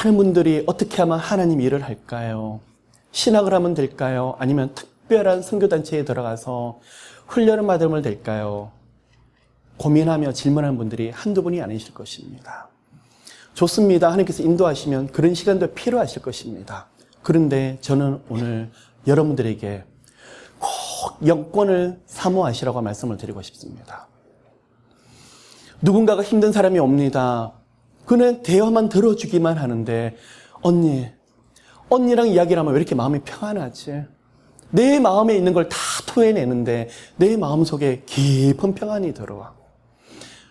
많은 분들이 어떻게 하면 하나님 일을 할까요? 신학을 하면 될까요? 아니면 특별한 선교단체에 들어가서 훈련을 받으면 될까요? 고민하며 질문하는 분들이 한두 분이 아니실 것입니다. 좋습니다. 하나님께서 인도하시면 그런 시간도 필요하실 것입니다. 그런데 저는 오늘 여러분들에게 꼭 영권을 사모하시라고 말씀을 드리고 싶습니다. 누군가가 힘든 사람이 옵니다. 그는 대화만 들어주기만 하는데 언니랑 이야기를 하면 왜 이렇게 마음이 평안하지? 내 마음에 있는 걸 다 토해내는데 내 마음속에 깊은 평안이 들어와.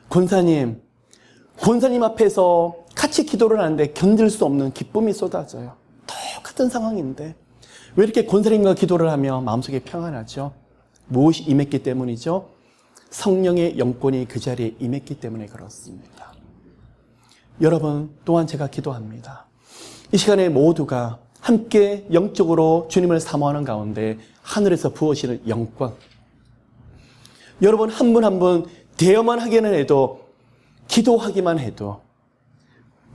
권사님 앞에서 같이 기도를 하는데 견딜 수 없는 기쁨이 쏟아져요. 똑같은 상황인데 왜 이렇게 권사님과 기도를 하며 마음속에 평안하죠? 무엇이 임했기 때문이죠? 성령의 영권이 그 자리에 임했기 때문에 그렇습니다. 여러분 또한 제가 기도합니다. 이 시간에 모두가 함께 영적으로 주님을 사모하는 가운데 하늘에서 부어지는 영권, 여러분 한 분 한 분 대여만 하기는 해도 기도하기만 해도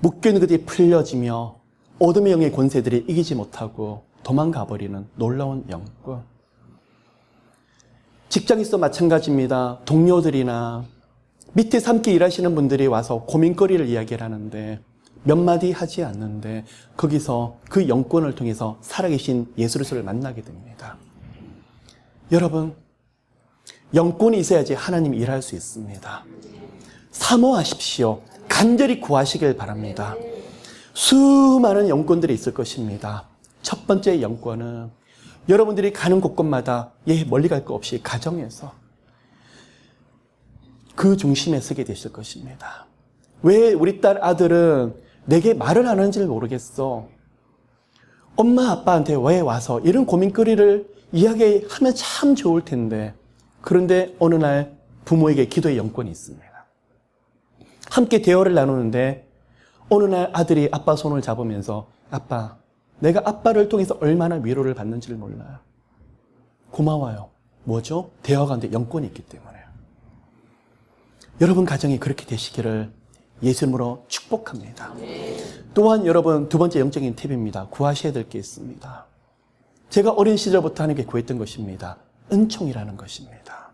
묶여있는 것들이 풀려지며 어둠의 영의 권세들이 이기지 못하고 도망가버리는 놀라운 영권. 직장에서 마찬가지입니다. 동료들이나 밑에서 함께 일하시는 분들이 와서 고민거리를 이야기를 하는데 몇 마디 하지 않는데 거기서 그 영권을 통해서 살아계신 예수 그리스도를 만나게 됩니다. 여러분, 영권이 있어야지 하나님이 일할 수 있습니다. 사모하십시오. 간절히 구하시길 바랍니다. 수많은 영권들이 있을 것입니다. 첫 번째 영권은 여러분들이 가는 곳곳마다 멀리 갈 거 없이 가정에서 그 중심에 서게 되실 것입니다. 왜 우리 딸 아들은 내게 말을 안 하는지를 모르겠어. 엄마 아빠한테 왜 와서 이런 고민거리를 이야기하면 참 좋을 텐데 그런데 어느 날 부모에게 기도의 영권이 있습니다. 함께 대화를 나누는데 어느 날 아들이 아빠 손을 잡으면서 아빠, 내가 아빠를 통해서 얼마나 위로를 받는지를 몰라요. 고마워요. 뭐죠? 대화 가운데 영권이 있기 때문에요. 여러분 가정이 그렇게 되시기를 예수 이름으로 축복합니다. 또한 여러분 두 번째 영적인 팁입니다. 구하셔야 될 게 있습니다. 제가 어린 시절부터 하나님께 구했던 것입니다. 은총이라는 것입니다.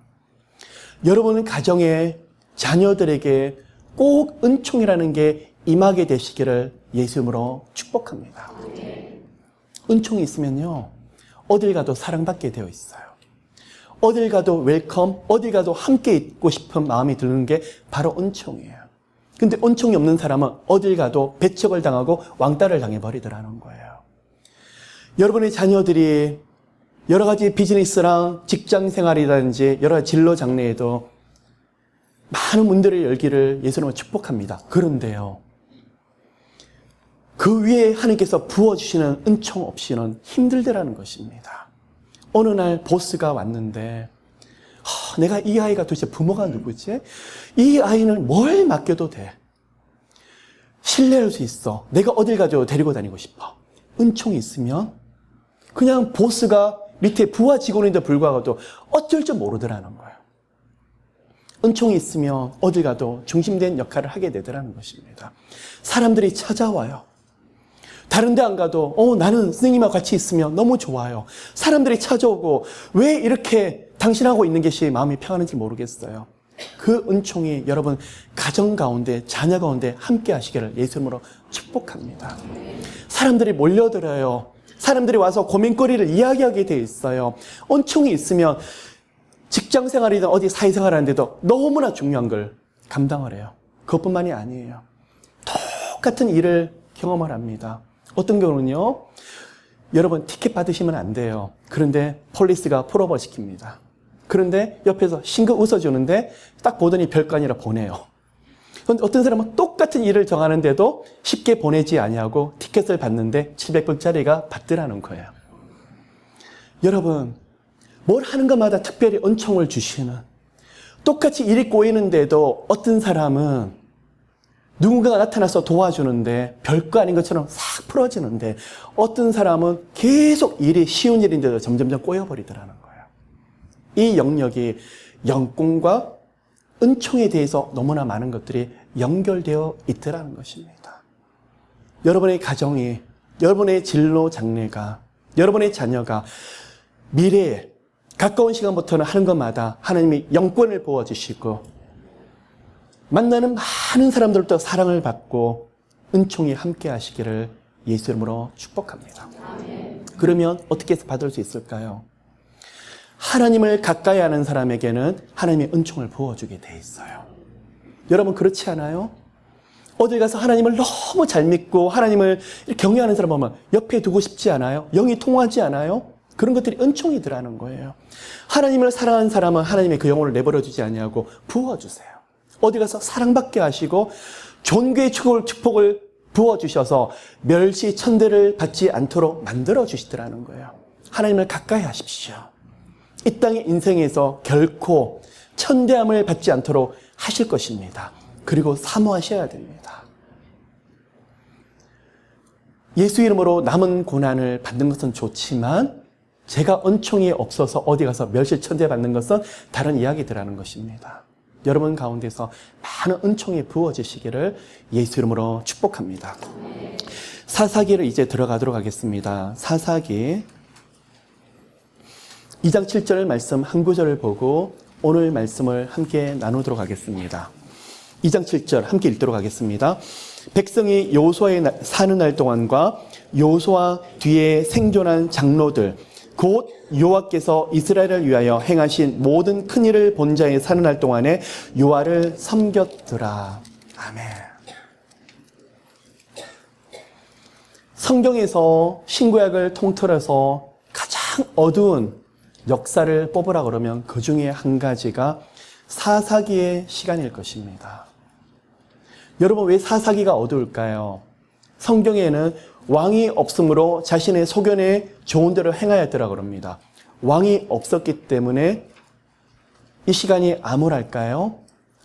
여러분 가정의 자녀들에게 꼭 은총이라는 게 임하게 되시기를 예수 이름으로 축복합니다. 은총이 있으면요 어딜 가도 사랑받게 되어 있어요. 어딜 가도 웰컴, 어딜 가도 함께 있고 싶은 마음이 드는 게 바로 은총이에요. 근데 은총이 없는 사람은 어딜 가도 배척을 당하고 왕따를 당해버리더라는 거예요. 여러분의 자녀들이 여러 가지 비즈니스랑 직장 생활이라든지 여러 가지 진로 장래에도 많은 문들을 열기를 예수님은 축복합니다. 그런데요, 그 위에 하나님께서 부어주시는 은총 없이는 힘들더라는 것입니다. 어느 날 보스가 왔는데 내가 이 아이가 도대체 부모가 누구지? 이 아이는 뭘 맡겨도 돼. 신뢰할 수 있어. 내가 어딜 가도 데리고 다니고 싶어. 은총이 있으면 그냥 보스가 밑에 부하 직원인데 불구하고도 어쩔 줄 모르더라는 거예요. 은총이 있으면 어딜 가도 중심된 역할을 하게 되더라는 것입니다. 사람들이 찾아와요. 다른 데 안 가도 나는 스님하고 같이 있으면 너무 좋아요. 사람들이 찾아오고 왜 이렇게 당신하고 있는 것이 마음이 평안한지 모르겠어요. 그 은총이 여러분 가정 가운데 자녀 가운데 함께 하시기를 예수 이름으로 축복합니다. 사람들이 몰려들어요. 사람들이 와서 고민거리를 이야기하게 돼 있어요. 은총이 있으면 직장 생활이든 어디 사회생활 하는데도 너무나 중요한 걸 감당을 해요. 그것뿐만이 아니에요. 똑같은 일을 경험을 합니다. 어떤 경우는요, 여러분 티켓 받으시면 안 돼요. 그런데 폴리스가 풀업을 시킵니다. 그런데 옆에서 싱긋 웃어주는데 딱 보더니 별거 아니라 보내요. 그런데 어떤 사람은 똑같은 일을 정하는데도 쉽게 보내지 아니하고 티켓을 받는데 700불짜리가 받더라는 거예요. 여러분, 뭘 하는 것마다 특별히 은총을 주시는, 똑같이 일이 꼬이는데도 어떤 사람은 누군가가 나타나서 도와주는데 별거 아닌 것처럼 싹 풀어지는데 어떤 사람은 계속 일이 쉬운 일인데도 점점점 꼬여버리더라는 거예요. 이 영역이 영권과 은총에 대해서 너무나 많은 것들이 연결되어 있더라는 것입니다. 여러분의 가정이, 여러분의 진로 장래가, 여러분의 자녀가 미래에 가까운 시간부터는 하는 것마다 하나님이 영권을 부어주시고 만나는 많은 사람들부터 사랑을 받고 은총이 함께 하시기를 예수 이름으로 축복합니다. 그러면 어떻게 해서 받을 수 있을까요? 하나님을 가까이 하는 사람에게는 하나님의 은총을 부어주게 돼 있어요. 여러분 그렇지 않아요? 어딜 가서 하나님을 너무 잘 믿고 하나님을 경외하는 사람 보면 옆에 두고 싶지 않아요? 영이 통하지 않아요? 그런 것들이 은총이더라는 거예요. 하나님을 사랑하는 사람은 하나님의 그 영혼을 내버려 두지 아니하고 부어주세요. 어디 가서 사랑받게 하시고 존귀의 축복을 부어주셔서 멸시 천대를 받지 않도록 만들어 주시더라는 거예요. 하나님을 가까이 하십시오. 이 땅의 인생에서 결코 천대함을 받지 않도록 하실 것입니다. 그리고 사모하셔야 됩니다. 예수 이름으로 남은 고난을 받는 것은 좋지만 제가 은총이 없어서 어디 가서 멸시천대 받는 것은 다른 이야기들하는 것입니다. 여러분 가운데서 많은 은총이 부어지시기를 예수 이름으로 축복합니다. 사사기를 이제 들어가도록 하겠습니다. 사사기 2장 7절 말씀 한 구절을 보고 오늘 말씀을 함께 나누도록 하겠습니다. 2장 7절 함께 읽도록 하겠습니다. 백성이 여호수아에 사는 날 동안과 여호수아 뒤에 생존한 장로들 곧 여호와께서 이스라엘을 위하여 행하신 모든 큰 일을 본 자의 사는 날 동안에 여호와를 섬겼더라. 아멘. 성경에서 신구약을 통틀어서 가장 어두운 역사를 뽑으라 그러면 그 중에 한 가지가 사사기의 시간일 것입니다. 여러분 왜 사사기가 어두울까요? 성경에는 왕이 없으므로 자신의 소견에 좋은 대로 행하였더라 그럽니다. 왕이 없었기 때문에 이 시간이 암울할까요?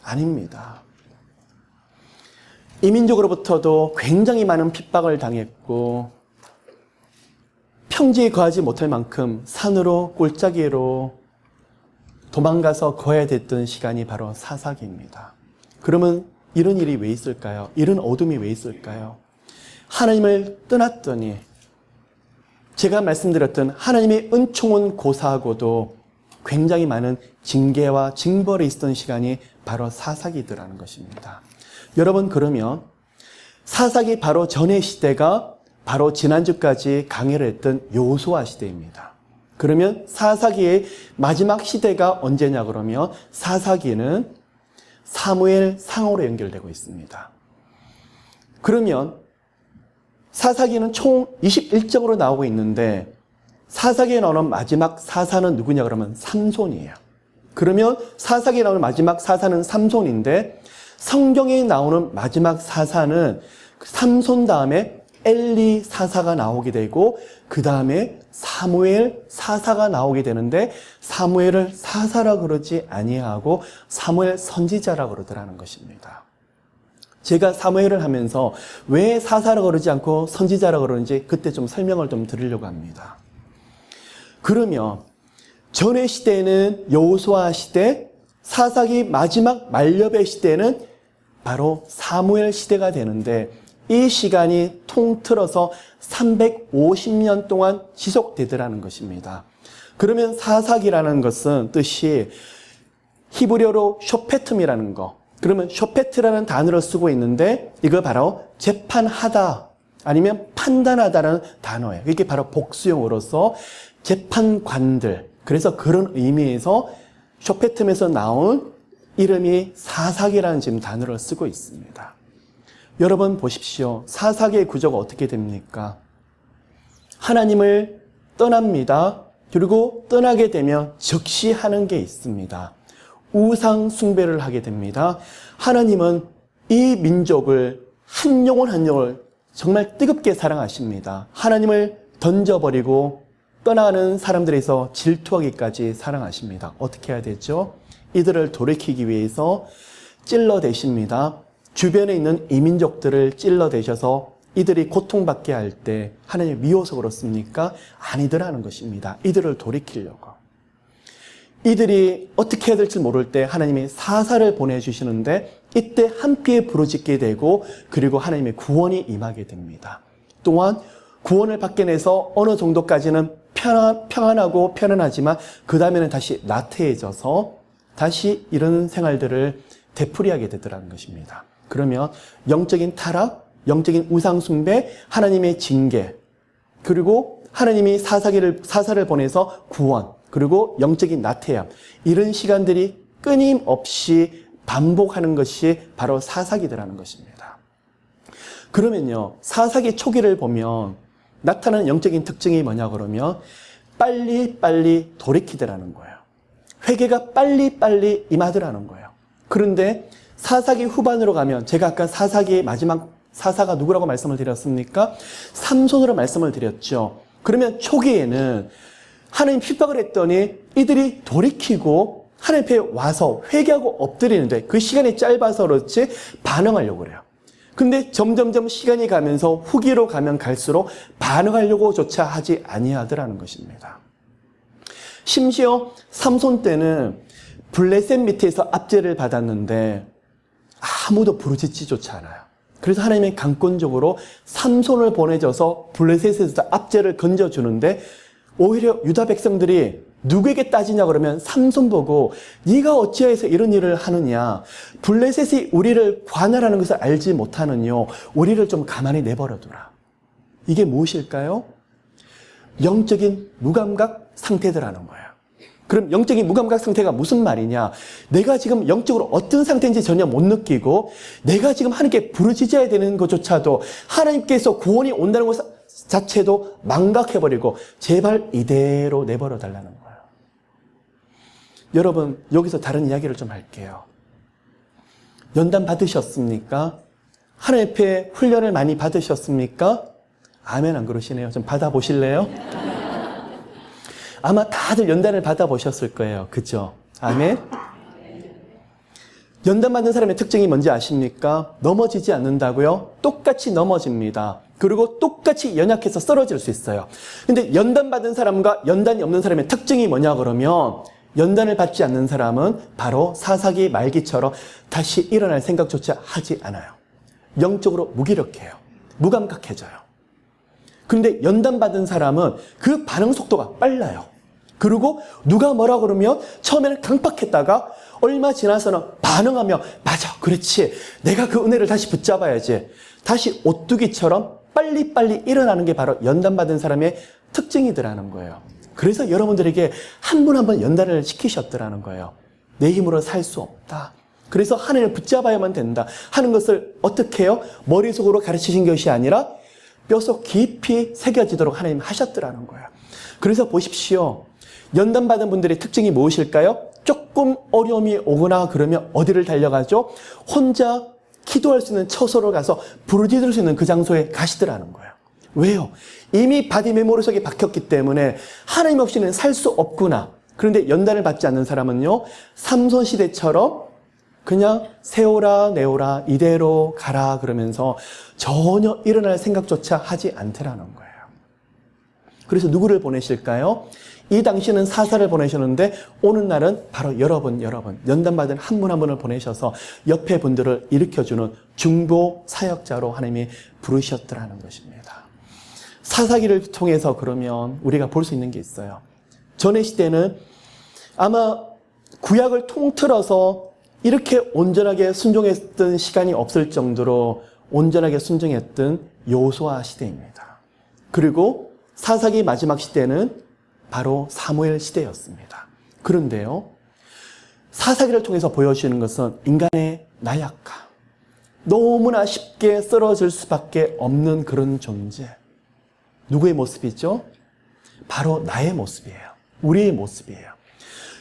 아닙니다. 이민족으로부터도 굉장히 많은 핍박을 당했고 평지에 거하지 못할 만큼 산으로 골짜기로 도망가서 거해야 됐던 시간이 바로 사사기입니다. 그러면 이런 일이 왜 있을까요? 이런 어둠이 왜 있을까요? 하나님을 떠났더니 제가 말씀드렸던 하나님의 은총은 고사하고도 굉장히 많은 징계와 징벌이 있었던 시간이 바로 사사기더라는 것입니다. 여러분 그러면 사사기 바로 전의 시대가 바로 지난주까지 강의를 했던 여호수아 시대입니다. 그러면 사사기의 마지막 시대가 언제냐 그러면 사사기는 사무엘 상으로 연결되고 있습니다. 그러면 사사기는 총 21장으로 나오고 있는데 사사기에 나오는 마지막 사사는 누구냐 그러면 삼손이에요. 그러면 사사기에 나오는 마지막 사사는 삼손인데 성경에 나오는 마지막 사사는 삼손 다음에 엘리 사사가 나오게 되고 그 다음에 사무엘 사사가 나오게 되는데 사무엘을 사사라 그러지 아니하고 사무엘 선지자라 그러더라는 것입니다. 제가 사무엘을 하면서 왜 사사라 그러지 않고 선지자라 그러는지 그때 좀 설명을 좀 드리려고 합니다. 그러면 전의 시대에는 여호수아 시대, 사사기 마지막 만렵의 시대는 바로 사무엘 시대가 되는데 이 시간이 통틀어서 350년 동안 지속되더라는 것입니다. 그러면 사사기라는 것은 뜻이 히브리어로 쇼페툼이라는 거. 그러면 쇼페트라는 단어를 쓰고 있는데 이거 바로 재판하다 아니면 판단하다라는 단어예요. 이게 바로 복수용어로서 재판관들. 그래서 그런 의미에서 쇼페툼에서 나온 이름이 사사기라는 지금 단어를 쓰고 있습니다. 여러분 보십시오. 사사기의 구조가 어떻게 됩니까? 하나님을 떠납니다. 그리고 떠나게 되면 즉시 하는 게 있습니다. 우상 숭배를 하게 됩니다. 하나님은 이 민족을 한 영혼 한 영혼을 정말 뜨겁게 사랑하십니다. 하나님을 던져버리고 떠나가는 사람들에서 질투하기까지 사랑하십니다. 어떻게 해야 되죠? 이들을 돌이키기 위해서 찔러대십니다. 주변에 있는 이민족들을 찔러대셔서 이들이 고통받게 할 때 하나님 미워서 그렇습니까? 아니더라는 것입니다. 이들을 돌이키려고. 이들이 어떻게 해야 될지 모를 때 하나님이 사사를 보내주시는데 이때 함께 부르짖게 되고 그리고 하나님의 구원이 임하게 됩니다. 또한 구원을 받게 돼서 어느 정도까지는 평안하고 편안하지만 그 다음에는 다시 나태해져서 다시 이런 생활들을 되풀이하게 되더라는 것입니다. 그러면 영적인 타락, 영적인 우상숭배, 하나님의 징계, 그리고 하나님이 사사를 보내서 구원, 그리고 영적인 나태함, 이런 시간들이 끊임없이 반복하는 것이 바로 사사기들하는 것입니다. 그러면요, 사사기 초기를 보면 나타나는 영적인 특징이 뭐냐 그러면 빨리빨리 돌이키더라는 거예요. 회개가 빨리빨리 임하더라는 거예요. 그런데 사사기 후반으로 가면 제가 아까 사사기의 마지막 사사가 누구라고 말씀을 드렸습니까? 삼손으로 말씀을 드렸죠. 그러면 초기에는 하나님 핍박을 했더니 이들이 돌이키고 하나님 앞에 와서 회개하고 엎드리는데 그 시간이 짧아서 그렇지 반응하려고 그래요. 근데 점점점 시간이 가면서 후기로 가면 갈수록 반응하려고조차 하지 아니하더라는 것입니다. 심지어 삼손 때는 블레셋 밑에서 압제를 받았는데 아무도 부르짖지조차 않아요. 그래서 하나님이 강권적으로 삼손을 보내줘서 블레셋에서 압제를 건져주는데 오히려 유다 백성들이 누구에게 따지냐 그러면 삼손 보고 네가 어찌하여서 이런 일을 하느냐, 블레셋이 우리를 관할하는 것을 알지 못하느뇨, 우리를 좀 가만히 내버려두라. 이게 무엇일까요? 영적인 무감각 상태들하는 거예요. 그럼 영적인 무감각 상태가 무슨 말이냐? 내가 지금 영적으로 어떤 상태인지 전혀 못 느끼고 내가 지금 하나님께 부르짖어야 되는 것조차도 하나님께서 구원이 온다는 것 자체도 망각해버리고 제발 이대로 내버려 달라는 거예요. 여러분, 여기서 다른 이야기를 좀 할게요. 연단 받으셨습니까? 하나님 앞에 훈련을 많이 받으셨습니까? 아멘 안 그러시네요. 좀 받아보실래요? 아마 다들 연단을 받아보셨을 거예요. 그죠? 아멘? 연단 받는 사람의 특징이 뭔지 아십니까? 넘어지지 않는다고요? 똑같이 넘어집니다. 그리고 똑같이 연약해서 쓰러질 수 있어요. 근데 연단 받은 사람과 연단이 없는 사람의 특징이 뭐냐 그러면 연단을 받지 않는 사람은 바로 사사기 말기처럼 다시 일어날 생각조차 하지 않아요. 영적으로 무기력해요. 무감각해져요. 근데 연단 받은 사람은 그 반응 속도가 빨라요. 그리고 누가 뭐라 그러면 처음에는 강박했다가 얼마 지나서는 반응하며 맞아, 그렇지, 내가 그 은혜를 다시 붙잡아야지, 다시 오뚜기처럼 빨리빨리 일어나는 게 바로 연단받은 사람의 특징이더라는 거예요. 그래서 여러분들에게 한 분 한 번 연단을 시키셨더라는 거예요. 내 힘으로 살 수 없다. 그래서 하나님을 붙잡아야만 된다 하는 것을 어떻게 해요? 머릿속으로 가르치신 것이 아니라 뼛속 깊이 새겨지도록 하나님 하셨더라는 거예요. 그래서 보십시오. 연단받은 분들의 특징이 무엇일까요? 조금 어려움이 오거나 그러면 어디를 달려가죠? 혼자 기도할 수 있는 처소로 가서 부르짖을 수 있는 그 장소에 가시더라는 거예요. 왜요? 이미 바디메 머릿속에 박혔기 때문에 하나님 없이는 살 수 없구나. 그런데 연단을 받지 않는 사람은요, 삼손 시대처럼 그냥 세오라 내오라 이대로 가라 그러면서 전혀 일어날 생각조차 하지 않더라는 거예요. 그래서 누구를 보내실까요? 이 당시는 사사를 보내셨는데 오는 날은 바로 여러분 연단받은 한 분 한 분을 보내셔서 옆에 분들을 일으켜주는 중보 사역자로 하나님이 부르셨더라는 것입니다. 사사기를 통해서 그러면 우리가 볼 수 있는 게 있어요. 전의 시대는 아마 구약을 통틀어서 이렇게 온전하게 순종했던 시간이 없을 정도로 온전하게 순종했던 여호수아 시대입니다. 그리고 사사기 마지막 시대는 바로 사무엘 시대였습니다. 그런데요, 사사기를 통해서 보여주는 것은 인간의 나약함, 너무나 쉽게 쓰러질 수밖에 없는 그런 존재. 누구의 모습이죠? 바로 나의 모습이에요. 우리의 모습이에요.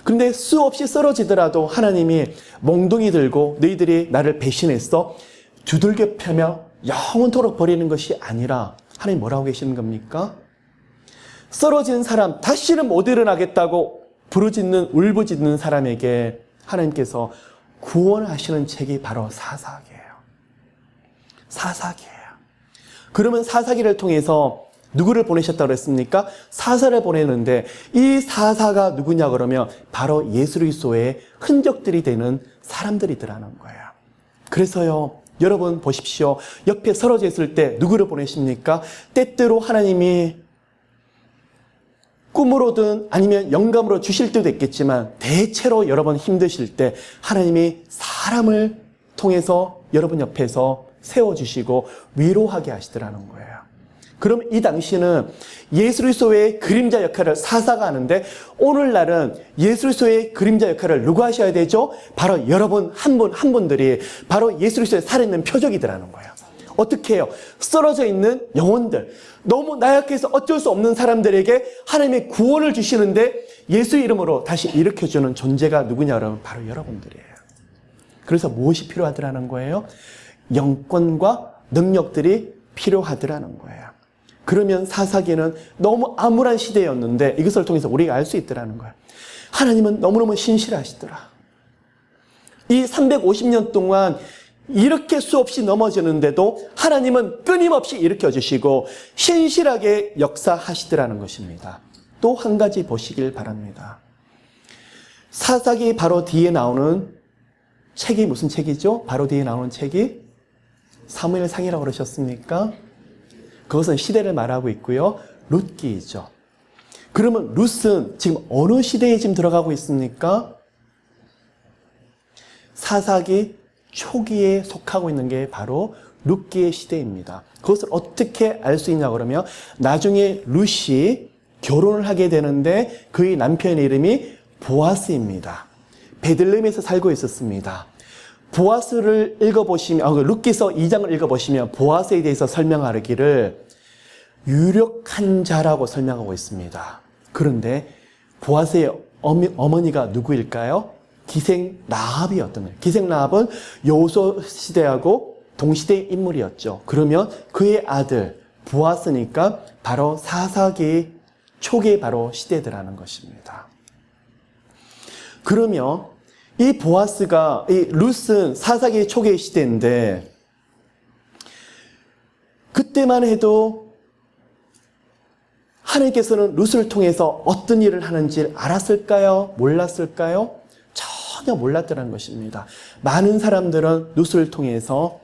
근데 수없이 쓰러지더라도 하나님이 몽둥이 들고 너희들이 나를 배신했어 두들겨 패며 영원토록 버리는 것이 아니라 하나님 뭐라고 계시는 겁니까? 쓰러진 사람 다시는 못 일어나겠다고 부르짖는 울부짖는 사람에게 하나님께서 구원하시는 책이 바로 사사기예요. 사사기예요. 그러면 사사기를 통해서 누구를 보내셨다고 그랬습니까? 사사를 보내는데 이 사사가 누구냐 그러면 바로 예수 그리스도의 흔적들이 되는 사람들이더라는 거예요. 그래서요, 여러분 보십시오. 옆에 쓰러져 있을 때 누구를 보내십니까? 때때로 하나님이 꿈으로든 아니면 영감으로 주실 때도 있겠지만 대체로 여러분 힘드실 때 하나님이 사람을 통해서 여러분 옆에서 세워주시고 위로하게 하시더라는 거예요. 그럼 이 당시는 예수 그리스도의 그림자 역할을 사사가 하는데 오늘날은 예수 그리스도의 그림자 역할을 누가 하셔야 되죠? 바로 여러분 한 분 한 분들이 바로 예수 그리스도의 살아있는 표적이더라는 거예요. 어떻게 해요? 쓰러져 있는 영혼들, 너무 나약해서 어쩔 수 없는 사람들에게 하나님의 구원을 주시는데 예수 이름으로 다시 일으켜주는 존재가 누구냐 여러분? 바로 여러분들이에요. 그래서 무엇이 필요하더라는 거예요? 영권과 능력들이 필요하더라는 거예요. 그러면 사사기는 너무 암울한 시대였는데 이것을 통해서 우리가 알 수 있더라는 거예요. 하나님은 너무너무 신실하시더라. 이 350년 동안 이렇게 수없이 넘어지는데도 하나님은 끊임없이 일으켜주시고 신실하게 역사하시더라는 것입니다. 또 한 가지 보시길 바랍니다. 사사기 바로 뒤에 나오는 책이 무슨 책이죠? 바로 뒤에 나오는 책이 사무엘상이라고 그러셨습니까? 그것은 시대를 말하고 있고요. 룻기이죠. 그러면 룻은 지금 어느 시대에 지금 들어가고 있습니까? 사사기 초기에 속하고 있는 게 바로 룻기의 시대입니다. 그것을 어떻게 알 수 있냐 그러면 나중에 룻이 결혼을 하게 되는데 그의 남편의 이름이 보아스입니다. 베들레헴에서 살고 있었습니다. 보아스를 읽어보시면, 룻기서 2장을 읽어보시면 보아스에 대해서 설명하기를 유력한 자라고 설명하고 있습니다. 그런데 보아스의 어머니가 누구일까요? 기생 라합이었던 거예요. 기생 라합은 여호수아 시대하고 동시대의 인물이었죠. 그러면 그의 아들 보아스니까 바로 사사기 초기의 바로 시대들하는 것입니다. 그러면 이 보아스가, 이 룻은 사사기 초기의 시대인데 그때만 해도 하나님께서는 룻을 통해서 어떤 일을 하는지 알았을까요? 몰랐을까요? 전혀 몰랐더라는 것입니다. 많은 사람들은 룻을 통해서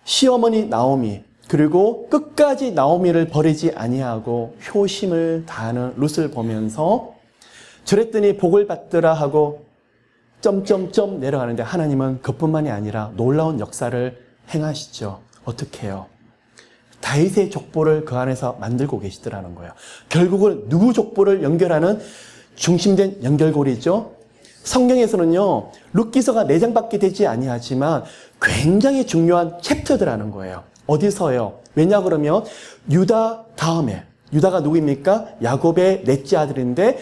시어머니 나오미, 그리고 끝까지 나오미를 버리지 아니하고 효심을 다하는 룻을 보면서 저랬더니 복을 받더라 하고 점점점 내려가는데 하나님은 그뿐만이 아니라 놀라운 역사를 행하시죠. 어떻게 해요? 다윗의 족보를 그 안에서 만들고 계시더라는 거예요. 결국은 누구 족보를 연결하는 중심된 연결고리죠. 성경에서는요, 룻기서가 4장밖에 되지 아니하지만 굉장히 중요한 챕터들하는 거예요. 어디서요? 왜냐 그러면 유다 다음에, 유다가 누구입니까? 야곱의 넷째 아들인데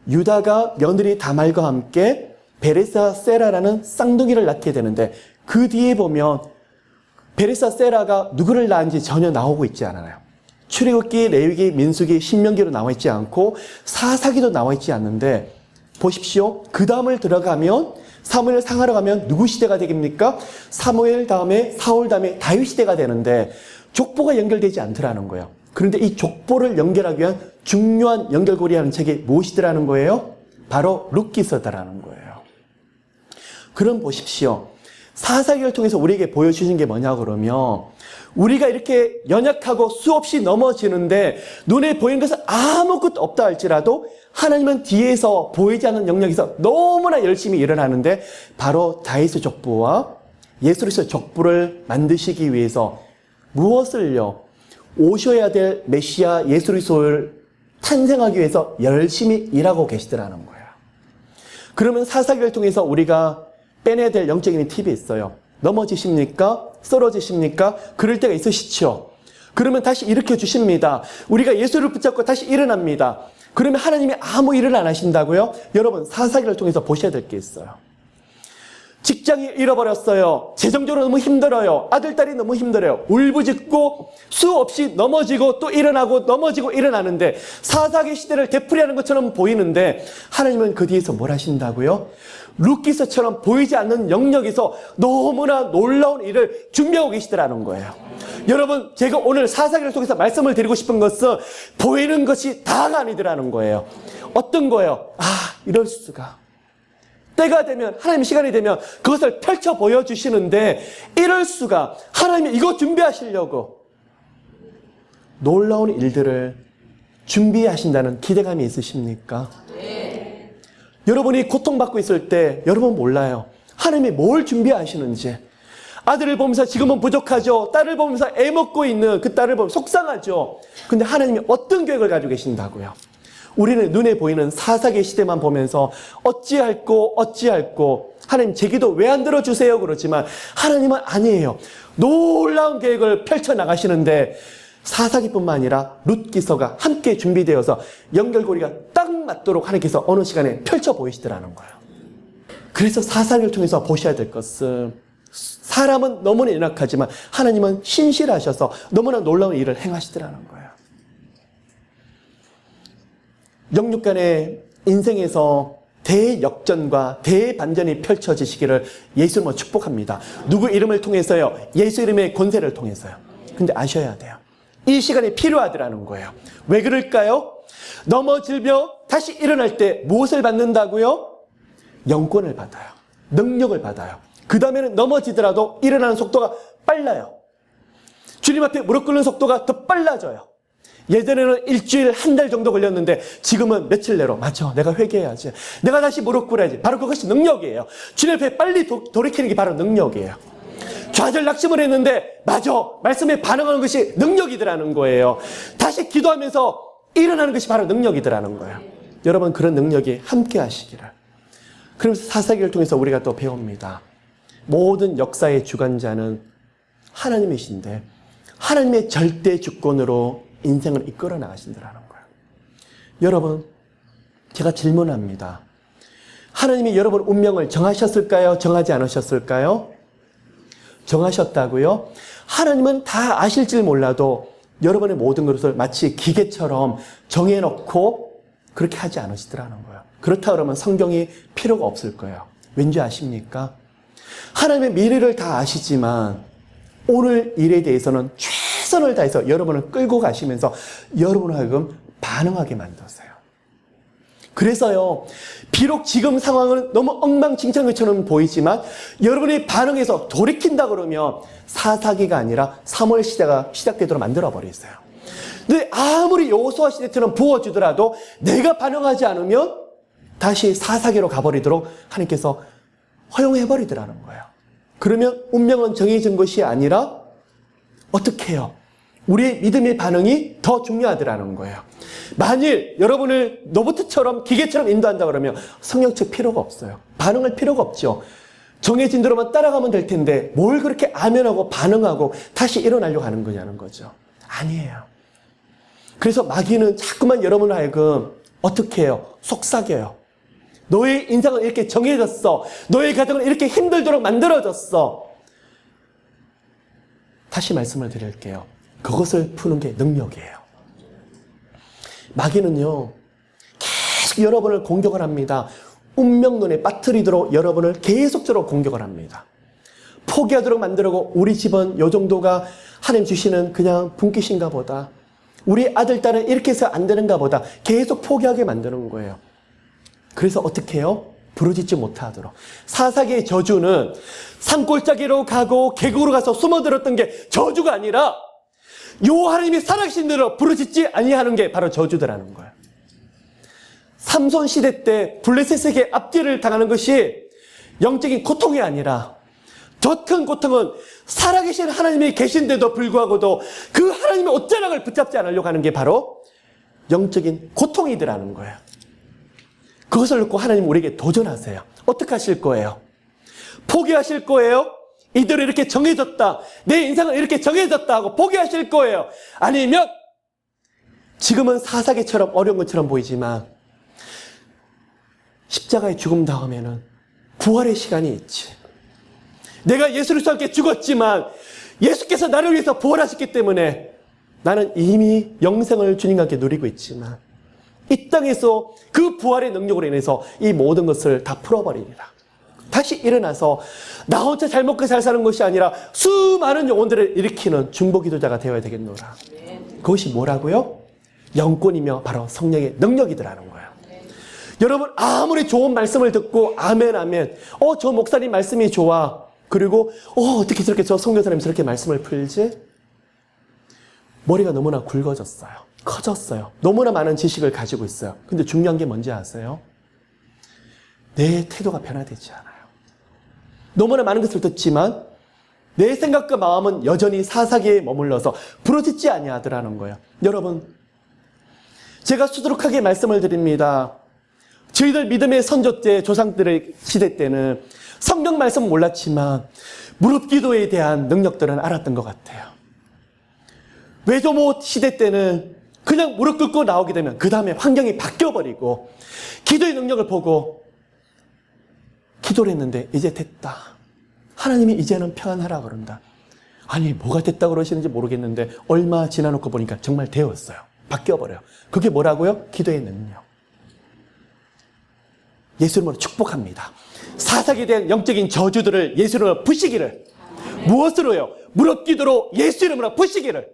유다가 며느리 다말과 함께 베레사 세라라는 쌍둥이를 낳게 되는데 그 뒤에 보면 베레사 세라가 누구를 낳은지 전혀 나오고 있지 않아요. 출애굽기, 레위기, 민수기, 신명기로 나와 있지 않고 사사기도 나와 있지 않는데 보십시오. 그 다음을 들어가면 사무엘 상하러 가면 누구 시대가 되겠습니까? 사무엘 다음에 사울 다음에 다윗 시대가 되는데 족보가 연결되지 않더라는 거예요. 그런데 이 족보를 연결하기 위한 중요한 연결고리 하는 책이 무엇이더라는 거예요? 바로 룻기서다라는 거예요. 그럼 보십시오. 사사기를 통해서 우리에게 보여주신 게 뭐냐 그러면 우리가 이렇게 연약하고 수없이 넘어지는데 눈에 보이는 것은 아무것도 없다 할지라도 하나님은 뒤에서 보이지 않는 영역에서 너무나 열심히 일어나는데 바로 다윗의 족보와 예수 그리스도의 족보를 만드시기 위해서 무엇을요? 오셔야 될 메시아 예수 그리스도를 탄생하기 위해서 열심히 일하고 계시더라는 거예요. 그러면 사사기를 통해서 우리가 빼내야 될 영적인 팁이 있어요. 넘어지십니까? 쓰러지십니까? 그럴 때가 있으시죠? 그러면 다시 일으켜 주십니다. 우리가 예수를 붙잡고 다시 일어납니다. 그러면 하나님이 아무 일을 안 하신다고요? 여러분 사사기를 통해서 보셔야 될 게 있어요. 직장이 잃어버렸어요. 재정적으로 너무 힘들어요. 아들, 딸이 너무 힘들어요. 울부짖고 수없이 넘어지고 또 일어나고 넘어지고 일어나는데 사사기 시대를 되풀이하는 것처럼 보이는데 하나님은 그 뒤에서 뭘 하신다고요? 룻기서처럼 보이지 않는 영역에서 너무나 놀라운 일을 준비하고 계시더라는 거예요. 여러분, 제가 오늘 사사기를 통해서 말씀을 드리고 싶은 것은 보이는 것이 다가 아니더라는 거예요. 어떤 거예요? 이럴 수가. 때가 되면, 하나님의 시간이 되면 그것을 펼쳐 보여주시는데, 이럴 수가. 하나님이 이거 준비하시려고 놀라운 일들을 준비하신다는 기대감이 있으십니까? 네. 여러분이 고통받고 있을 때 여러분 몰라요. 하나님이 뭘 준비하시는지. 아들을 보면서 지금은 부족하죠. 딸을 보면서 애먹고 있는 그 딸을 보면 속상하죠. 근데 하나님이 어떤 계획을 가지고 계신다고요? 우리는 눈에 보이는 사사기의 시대만 보면서 어찌할꼬 하나님 제 기도 왜 안 들어주세요 그러지만 하나님은 아니에요. 놀라운 계획을 펼쳐나가시는데 사사기뿐만 아니라 룻기서가 함께 준비되어서 연결고리가 딱 맞도록 하나님께서 어느 시간에 펼쳐 보이시더라는 거예요. 그래서 사사기를 통해서 보셔야 될 것은 사람은 너무나 연약하지만 하나님은 신실하셔서 너무나 놀라운 일을 행하시더라는 거예요. 영육간의 인생에서 대역전과 대반전이 펼쳐지시기를 예수님은 축복합니다. 누구 이름을 통해서요? 예수 이름의 권세를 통해서요. 근데 아셔야 돼요. 이 시간이 필요하더라는 거예요. 왜 그럴까요? 넘어질며 다시 일어날 때 무엇을 받는다고요? 영권을 받아요. 능력을 받아요. 그 다음에는 넘어지더라도 일어나는 속도가 빨라요. 주님 앞에 무릎 꿇는 속도가 더 빨라져요. 예전에는 일주일, 한 달 정도 걸렸는데 지금은 며칠 내로 맞아, 내가 회개해야지. 내가 다시 무릎 꿇어야지. 바로 그것이 능력이에요. 주님 앞에 빨리 돌이키는 게 바로 능력이에요. 좌절 낙심을 했는데 맞아, 말씀에 반응하는 것이 능력이더라는 거예요. 다시 기도하면서 일어나는 것이 바로 능력이더라는 거예요. 여러분 그런 능력이 함께 하시기를. 그러면서 사사기를 통해서 우리가 또 배웁니다. 모든 역사의 주관자는 하나님이신데 하나님의 절대 주권으로 인생을 이끌어 나가신다는 거예요. 여러분, 제가 질문합니다. 하나님이 여러분 운명을 정하셨을까요? 정하지 않으셨을까요? 정하셨다고요? 하나님은 다 아실 줄 몰라도 여러분의 모든 것을 마치 기계처럼 정해놓고 그렇게 하지 않으시더라는 거예요. 그렇다 그러면 성경이 필요가 없을 거예요. 왠지 아십니까? 하나님의 미래를 다 아시지만 오늘 일에 대해서는 최선을 다해서 여러분을 끌고 가시면서 여러분을 하여금 반응하게 만드세요. 그래서요, 비록 지금 상황은 너무 엉망진창인 것처럼 보이지만 여러분이 반응해서 돌이킨다 그러면 사사기가 아니라 사무엘 시대가 시작되도록 만들어버리세요. 근데 아무리 여호수아 시대처럼 부어주더라도 내가 반응하지 않으면 다시 사사기로 가버리도록 하나님께서 허용해버리더라는 거예요. 그러면 운명은 정해진 것이 아니라 어떻게 해요? 우리의 믿음의 반응이 더 중요하더라는 거예요. 만일 여러분을 로봇처럼 기계처럼 인도한다 그러면 성령책 필요가 없어요. 반응할 필요가 없죠. 정해진 대로만 따라가면 될 텐데 뭘 그렇게 아멘하고 반응하고 다시 일어나려고 하는 거냐는 거죠. 아니에요. 그래서 마귀는 자꾸만 여러분을 하여금 어떻게 해요? 속삭여요. 너의 인생은 이렇게 정해졌어. 너의 가정은 이렇게 힘들도록 만들어졌어. 다시 말씀을 드릴게요. 그것을 푸는 게 능력이에요. 마귀는요, 계속 여러분을 공격을 합니다. 운명론에 빠뜨리도록 여러분을 계속적으로 공격을 합니다. 포기하도록 만들고 우리 집은 요 정도가 하나님 주시는 그냥 분깃인가 보다. 우리 아들, 딸은 이렇게 해서 안 되는가 보다. 계속 포기하게 만드는 거예요. 그래서 어떻게 해요? 부르짖지 못하도록. 사사기의 저주는 산골짜기로 가고 계곡으로 가서 숨어들었던 게 저주가 아니라 요 하나님이 살아계신 대로 부르짖지 아니하는 게 바로 저주더라는 거예요. 삼손 시대 때 블레셋에게 압제를 당하는 것이 영적인 고통이 아니라 더 큰 고통은 살아계신 하나님이 계신데도 불구하고도 그 하나님의 옷자락을 붙잡지 않으려고 하는 게 바로 영적인 고통이더라는 거예요. 그것을 놓고 하나님 우리에게 도전하세요. 어떻게 하실 거예요? 포기하실 거예요? 이대로 이렇게 정해졌다. 내 인생은 이렇게 정해졌다 하고 포기하실 거예요? 아니면 지금은 사사기처럼 어려운 것처럼 보이지만 십자가의 죽음 다음에는 부활의 시간이 있지. 내가 예수를 함께 죽었지만 예수께서 나를 위해서 부활하셨기 때문에 나는 이미 영생을 주님과 함께 누리고 있지만 이 땅에서 그 부활의 능력으로 인해서 이 모든 것을 다 풀어버리리라. 다시 일어나서 나 혼자 잘 먹고 잘 사는 것이 아니라 수많은 영혼들을 일으키는 중보기도자가 되어야 되겠노라. 그것이 뭐라고요? 영권이며 바로 성령의 능력이더라는 거예요. 여러분 아무리 좋은 말씀을 듣고 아멘 아멘 저 목사님 말씀이 좋아 그리고 어떻게 저렇게 저 선교사님이 저렇게 말씀을 풀지? 머리가 너무나 굵어졌어요. 커졌어요. 너무나 많은 지식을 가지고 있어요. 근데 중요한 게 뭔지 아세요? 내 태도가 변화되지 않아요. 너무나 많은 것을 듣지만 내 생각과 마음은 여전히 사사기에 머물러서 부러지지 아니하더라는 거예요. 여러분, 제가 수두룩하게 말씀을 드립니다. 저희들 믿음의 선조 때, 조상들의 시대 때는 성경 말씀은 몰랐지만 무릎 기도에 대한 능력들은 알았던 것 같아요. 외조모 시대 때는 그냥 무릎 꿇고 나오게 되면 그 다음에 환경이 바뀌어버리고 기도의 능력을 보고 기도를 했는데 이제 됐다. 하나님이 이제는 평안하라 그런다. 아니 뭐가 됐다 그러시는지 모르겠는데 얼마 지나놓고 보니까 정말 되었어요. 바뀌어버려요. 그게 뭐라고요? 기도의 능력. 예수 이름으로 축복합니다. 사사기에 대한 영적인 저주들을 예수 이름으로 부시기를. 무엇으로요? 무릎 기도로 예수 이름으로 부시기를.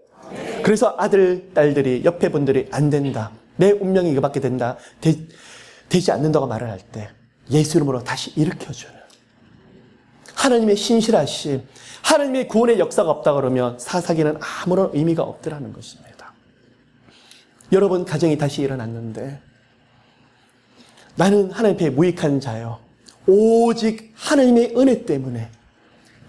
그래서 아들, 딸들이 옆에 분들이 안 된다. 내 운명이 이거밖에 된다. 되지 않는다고 말을 할 때 예수 이름으로 다시 일으켜주는 하나님의 신실하심, 하나님의 구원의 역사가 없다 그러면 사사기는 아무런 의미가 없더라는 것입니다. 여러분 가정이 다시 일어났는데 나는 하나님 앞에 무익한 자요. 오직 하나님의 은혜 때문에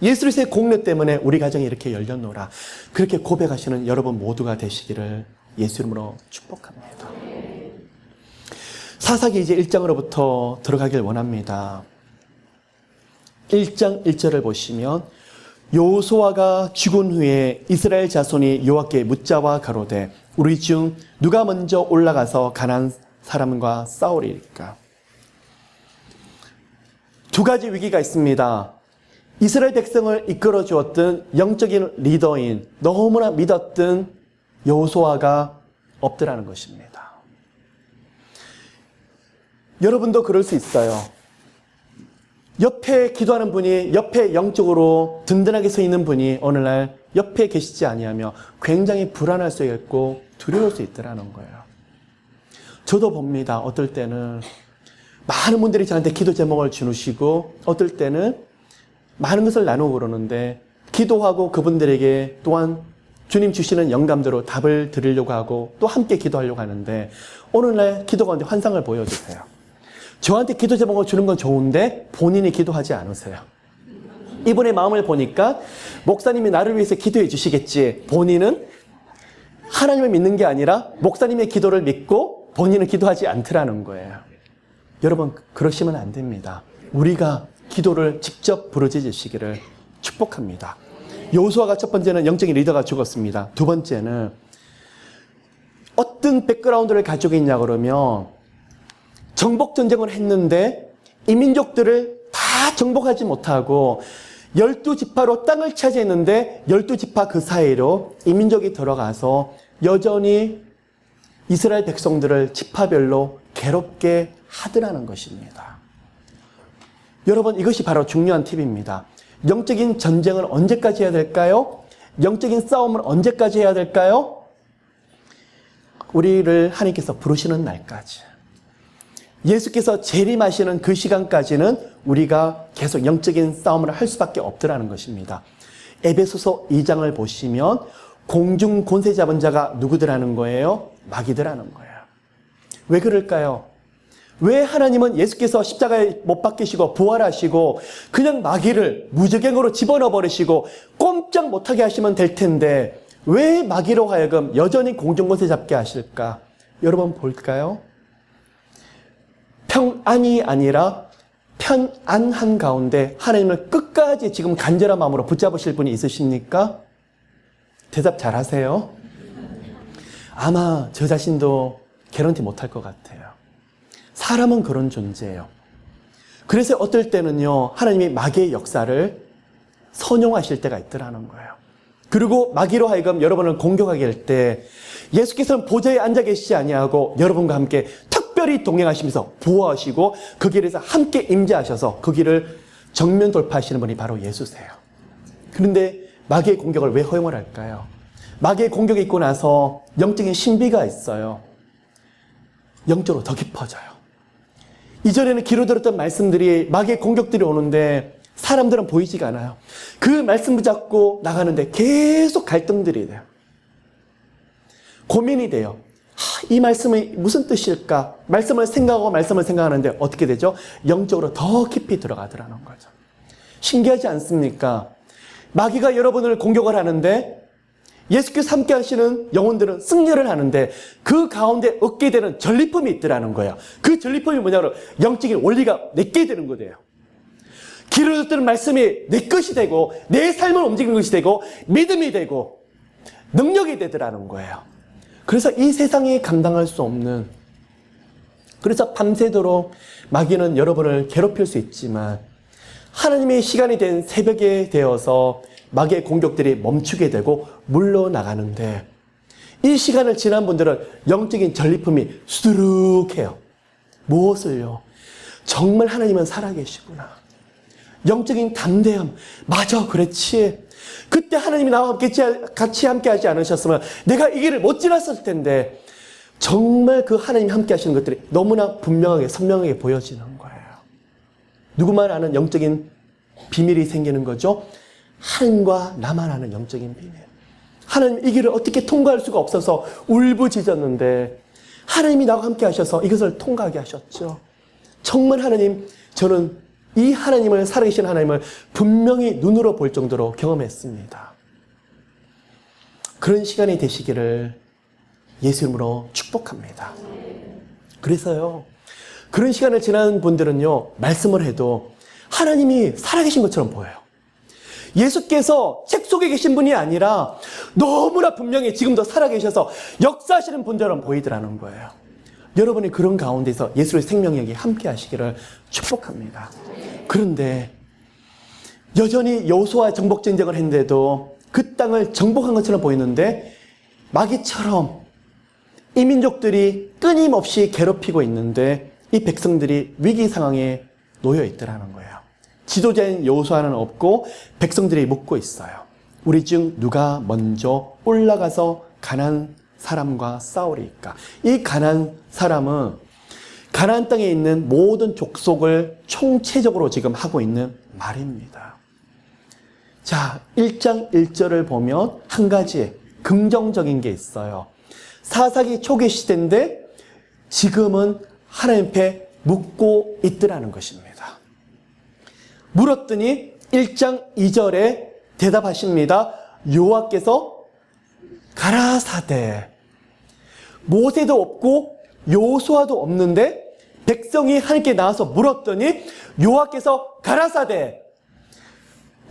예수 그리스도의 공로 때문에 우리 가정이 이렇게 열렸노라. 그렇게 고백하시는 여러분 모두가 되시기를 예수 이름으로 축복합니다. 사사기 이제 1장으로부터 들어가길 원합니다. 1장 1절을 보시면 여호수아가 죽은 후에 이스라엘 자손이 여호와께 묻자와 가로되 우리 중 누가 먼저 올라가서 가나안 사람과 싸우리까? 두 가지 위기가 있습니다. 이스라엘 백성을 이끌어 주었던 영적인 리더인 너무나 믿었던 여호수아가 없더라는 것입니다. 여러분도 그럴 수 있어요. 옆에 기도하는 분이, 옆에 영적으로 든든하게 서 있는 분이 어느 날 옆에 계시지 아니하며 굉장히 불안할 수 있고 두려울 수 있더라는 거예요. 저도 봅니다. 어떨 때는 많은 분들이 저한테 기도 제목을 주시고 어떨 때는 많은 것을 나누고 그러는데 기도하고 그분들에게 또한 주님 주시는 영감대로 답을 드리려고 하고 또 함께 기도하려고 하는데 어느 날 기도 가운데 환상을 보여주세요. 저한테 기도 제목을 주는 건 좋은데 본인이 기도하지 않으세요. 이분의 마음을 보니까 목사님이 나를 위해서 기도해 주시겠지. 본인은 하나님을 믿는 게 아니라 목사님의 기도를 믿고 본인은 기도하지 않더라는 거예요. 여러분 그러시면 안 됩니다. 우리가 기도를 직접 부르짖으시기를 축복합니다. 여호수아가 첫 번째는 영적인 리더가 죽었습니다. 두 번째는 어떤 백그라운드를 가지고 있냐 그러면 정복 전쟁을 했는데 이 민족들을 다 정복하지 못하고 12지파로 땅을 차지했는데 12지파 그 사이로 이 민족이 들어가서 여전히 이스라엘 백성들을 지파별로 괴롭게 하더라는 것입니다. 여러분 이것이 바로 중요한 팁입니다. 영적인 전쟁을 언제까지 해야 될까요? 영적인 싸움을 언제까지 해야 될까요? 우리를 하나님께서 부르시는 날까지. 예수께서 재림하시는 그 시간까지는 우리가 계속 영적인 싸움을 할 수밖에 없더라는 것입니다. 에베소서 2장을 보시면 공중 권세 잡은 자가 누구더라는 거예요? 마귀더라는 거예요. 왜 그럴까요? 왜 하나님은 예수께서 십자가에 못 박히시고 부활하시고 그냥 마귀를 무저갱으로 집어넣어 버리시고 꼼짝 못하게 하시면 될 텐데 왜 마귀로 하여금 여전히 공중 권세 잡게 하실까? 여러분 볼까요? 평안이 아니라 편안한 가운데 하나님을 끝까지 지금 간절한 마음으로 붙잡으실 분이 있으십니까? 대답 잘하세요. 아마 저 자신도 개런티 못할 것 같아요. 사람은 그런 존재예요. 그래서 어떨 때는요, 하나님이 마귀의 역사를 선용하실 때가 있더라는 거예요. 그리고 마귀로 하여금 여러분을 공격하게 할 때 예수께서는 보좌에 앉아 계시지 아니하고 여러분과 함께 특별히 동행하시면서 보호하시고 그 길에서 함께 임재하셔서 그 길을 정면 돌파하시는 분이 바로 예수세요. 그런데 마귀의 공격을 왜 허용을 할까요? 마귀의 공격이 있고 나서 영적인 신비가 있어요. 영적으로 더 깊어져요. 이전에는 귀로 들었던 말씀들이 마귀의 공격들이 오는데 사람들은 보이지가 않아요. 그 말씀 붙잡고 나가는데 계속 갈등들이 돼요. 고민이 돼요. 이 말씀이 무슨 뜻일까? 말씀을 생각하는데 어떻게 되죠? 영적으로 더 깊이 들어가더라는 거죠. 신기하지 않습니까? 마귀가 여러분을 공격을 하는데 예수께서 함께 하시는 영혼들은 승리를 하는데 그 가운데 얻게 되는 전리품이 있더라는 거예요. 그 전리품이 뭐냐면 영적인 원리가 내게 되는 거예요. 귀로 듣는 말씀이 내 것이 되고 내 삶을 움직이는 것이 되고 믿음이 되고 능력이 되더라는 거예요. 그래서 이 세상이 감당할 수 없는, 그래서 밤새도록 마귀는 여러분을 괴롭힐 수 있지만 하나님의 시간이 된 새벽에 되어서 마귀의 공격들이 멈추게 되고 물러나가는데 이 시간을 지난 분들은 영적인 전리품이 수두룩해요. 무엇을요? 정말 하나님은 살아계시구나. 영적인 담대함. 맞아, 그렇지. 그때 하나님이 나와 같이 함께 하지 않으셨으면 내가 이 길을 못 지났을 텐데, 정말 그 하나님이 함께 하시는 것들이 너무나 분명하게 선명하게 보여지는 거예요. 누구만 아는 영적인 비밀이 생기는 거죠. 하나님과 나만 아는 영적인 비밀. 하나님 이 길을 어떻게 통과할 수가 없어서 울부짖었는데 하나님이 나와 함께 하셔서 이것을 통과하게 하셨죠. 정말 하나님, 저는 이 하나님을, 살아계신 하나님을 분명히 눈으로 볼 정도로 경험했습니다. 그런 시간이 되시기를 예수 이름으로 축복합니다. 그래서요, 그런 시간을 지난 분들은요, 말씀을 해도 하나님이 살아계신 것처럼 보여요. 예수께서 책 속에 계신 분이 아니라 너무나 분명히 지금도 살아계셔서 역사하시는 분처럼 보이더라는 거예요. 여러분이 그런 가운데서 예수의 생명력이 함께 하시기를 축복합니다. 그런데 여전히 여호수아 정복 전쟁을 했는데도 그 땅을 정복한 것처럼 보이는데 마귀처럼 이 민족들이 끊임없이 괴롭히고 있는데 이 백성들이 위기 상황에 놓여 있더라는 거예요. 지도자인 여호수아는 없고 백성들이 묻고 있어요. 우리 중 누가 먼저 올라가서 가나안 사람과 싸우리까? 이 가나안 사람은 가나안 땅에 있는 모든 족속을 총체적으로 지금 하고 있는 말입니다. 자, 1장 1절을 보면 한 가지 긍정적인 게 있어요. 사사기 초기 시대인데 지금은 하나님 앞에 묻고 있더라는 것입니다. 물었더니 1장 2절에 대답하십니다. 여호와께서 가라사대. 모세도 없고 여호수아도 없는데 백성이 하나님께 나와서 물었더니 여호와께서 가라사대.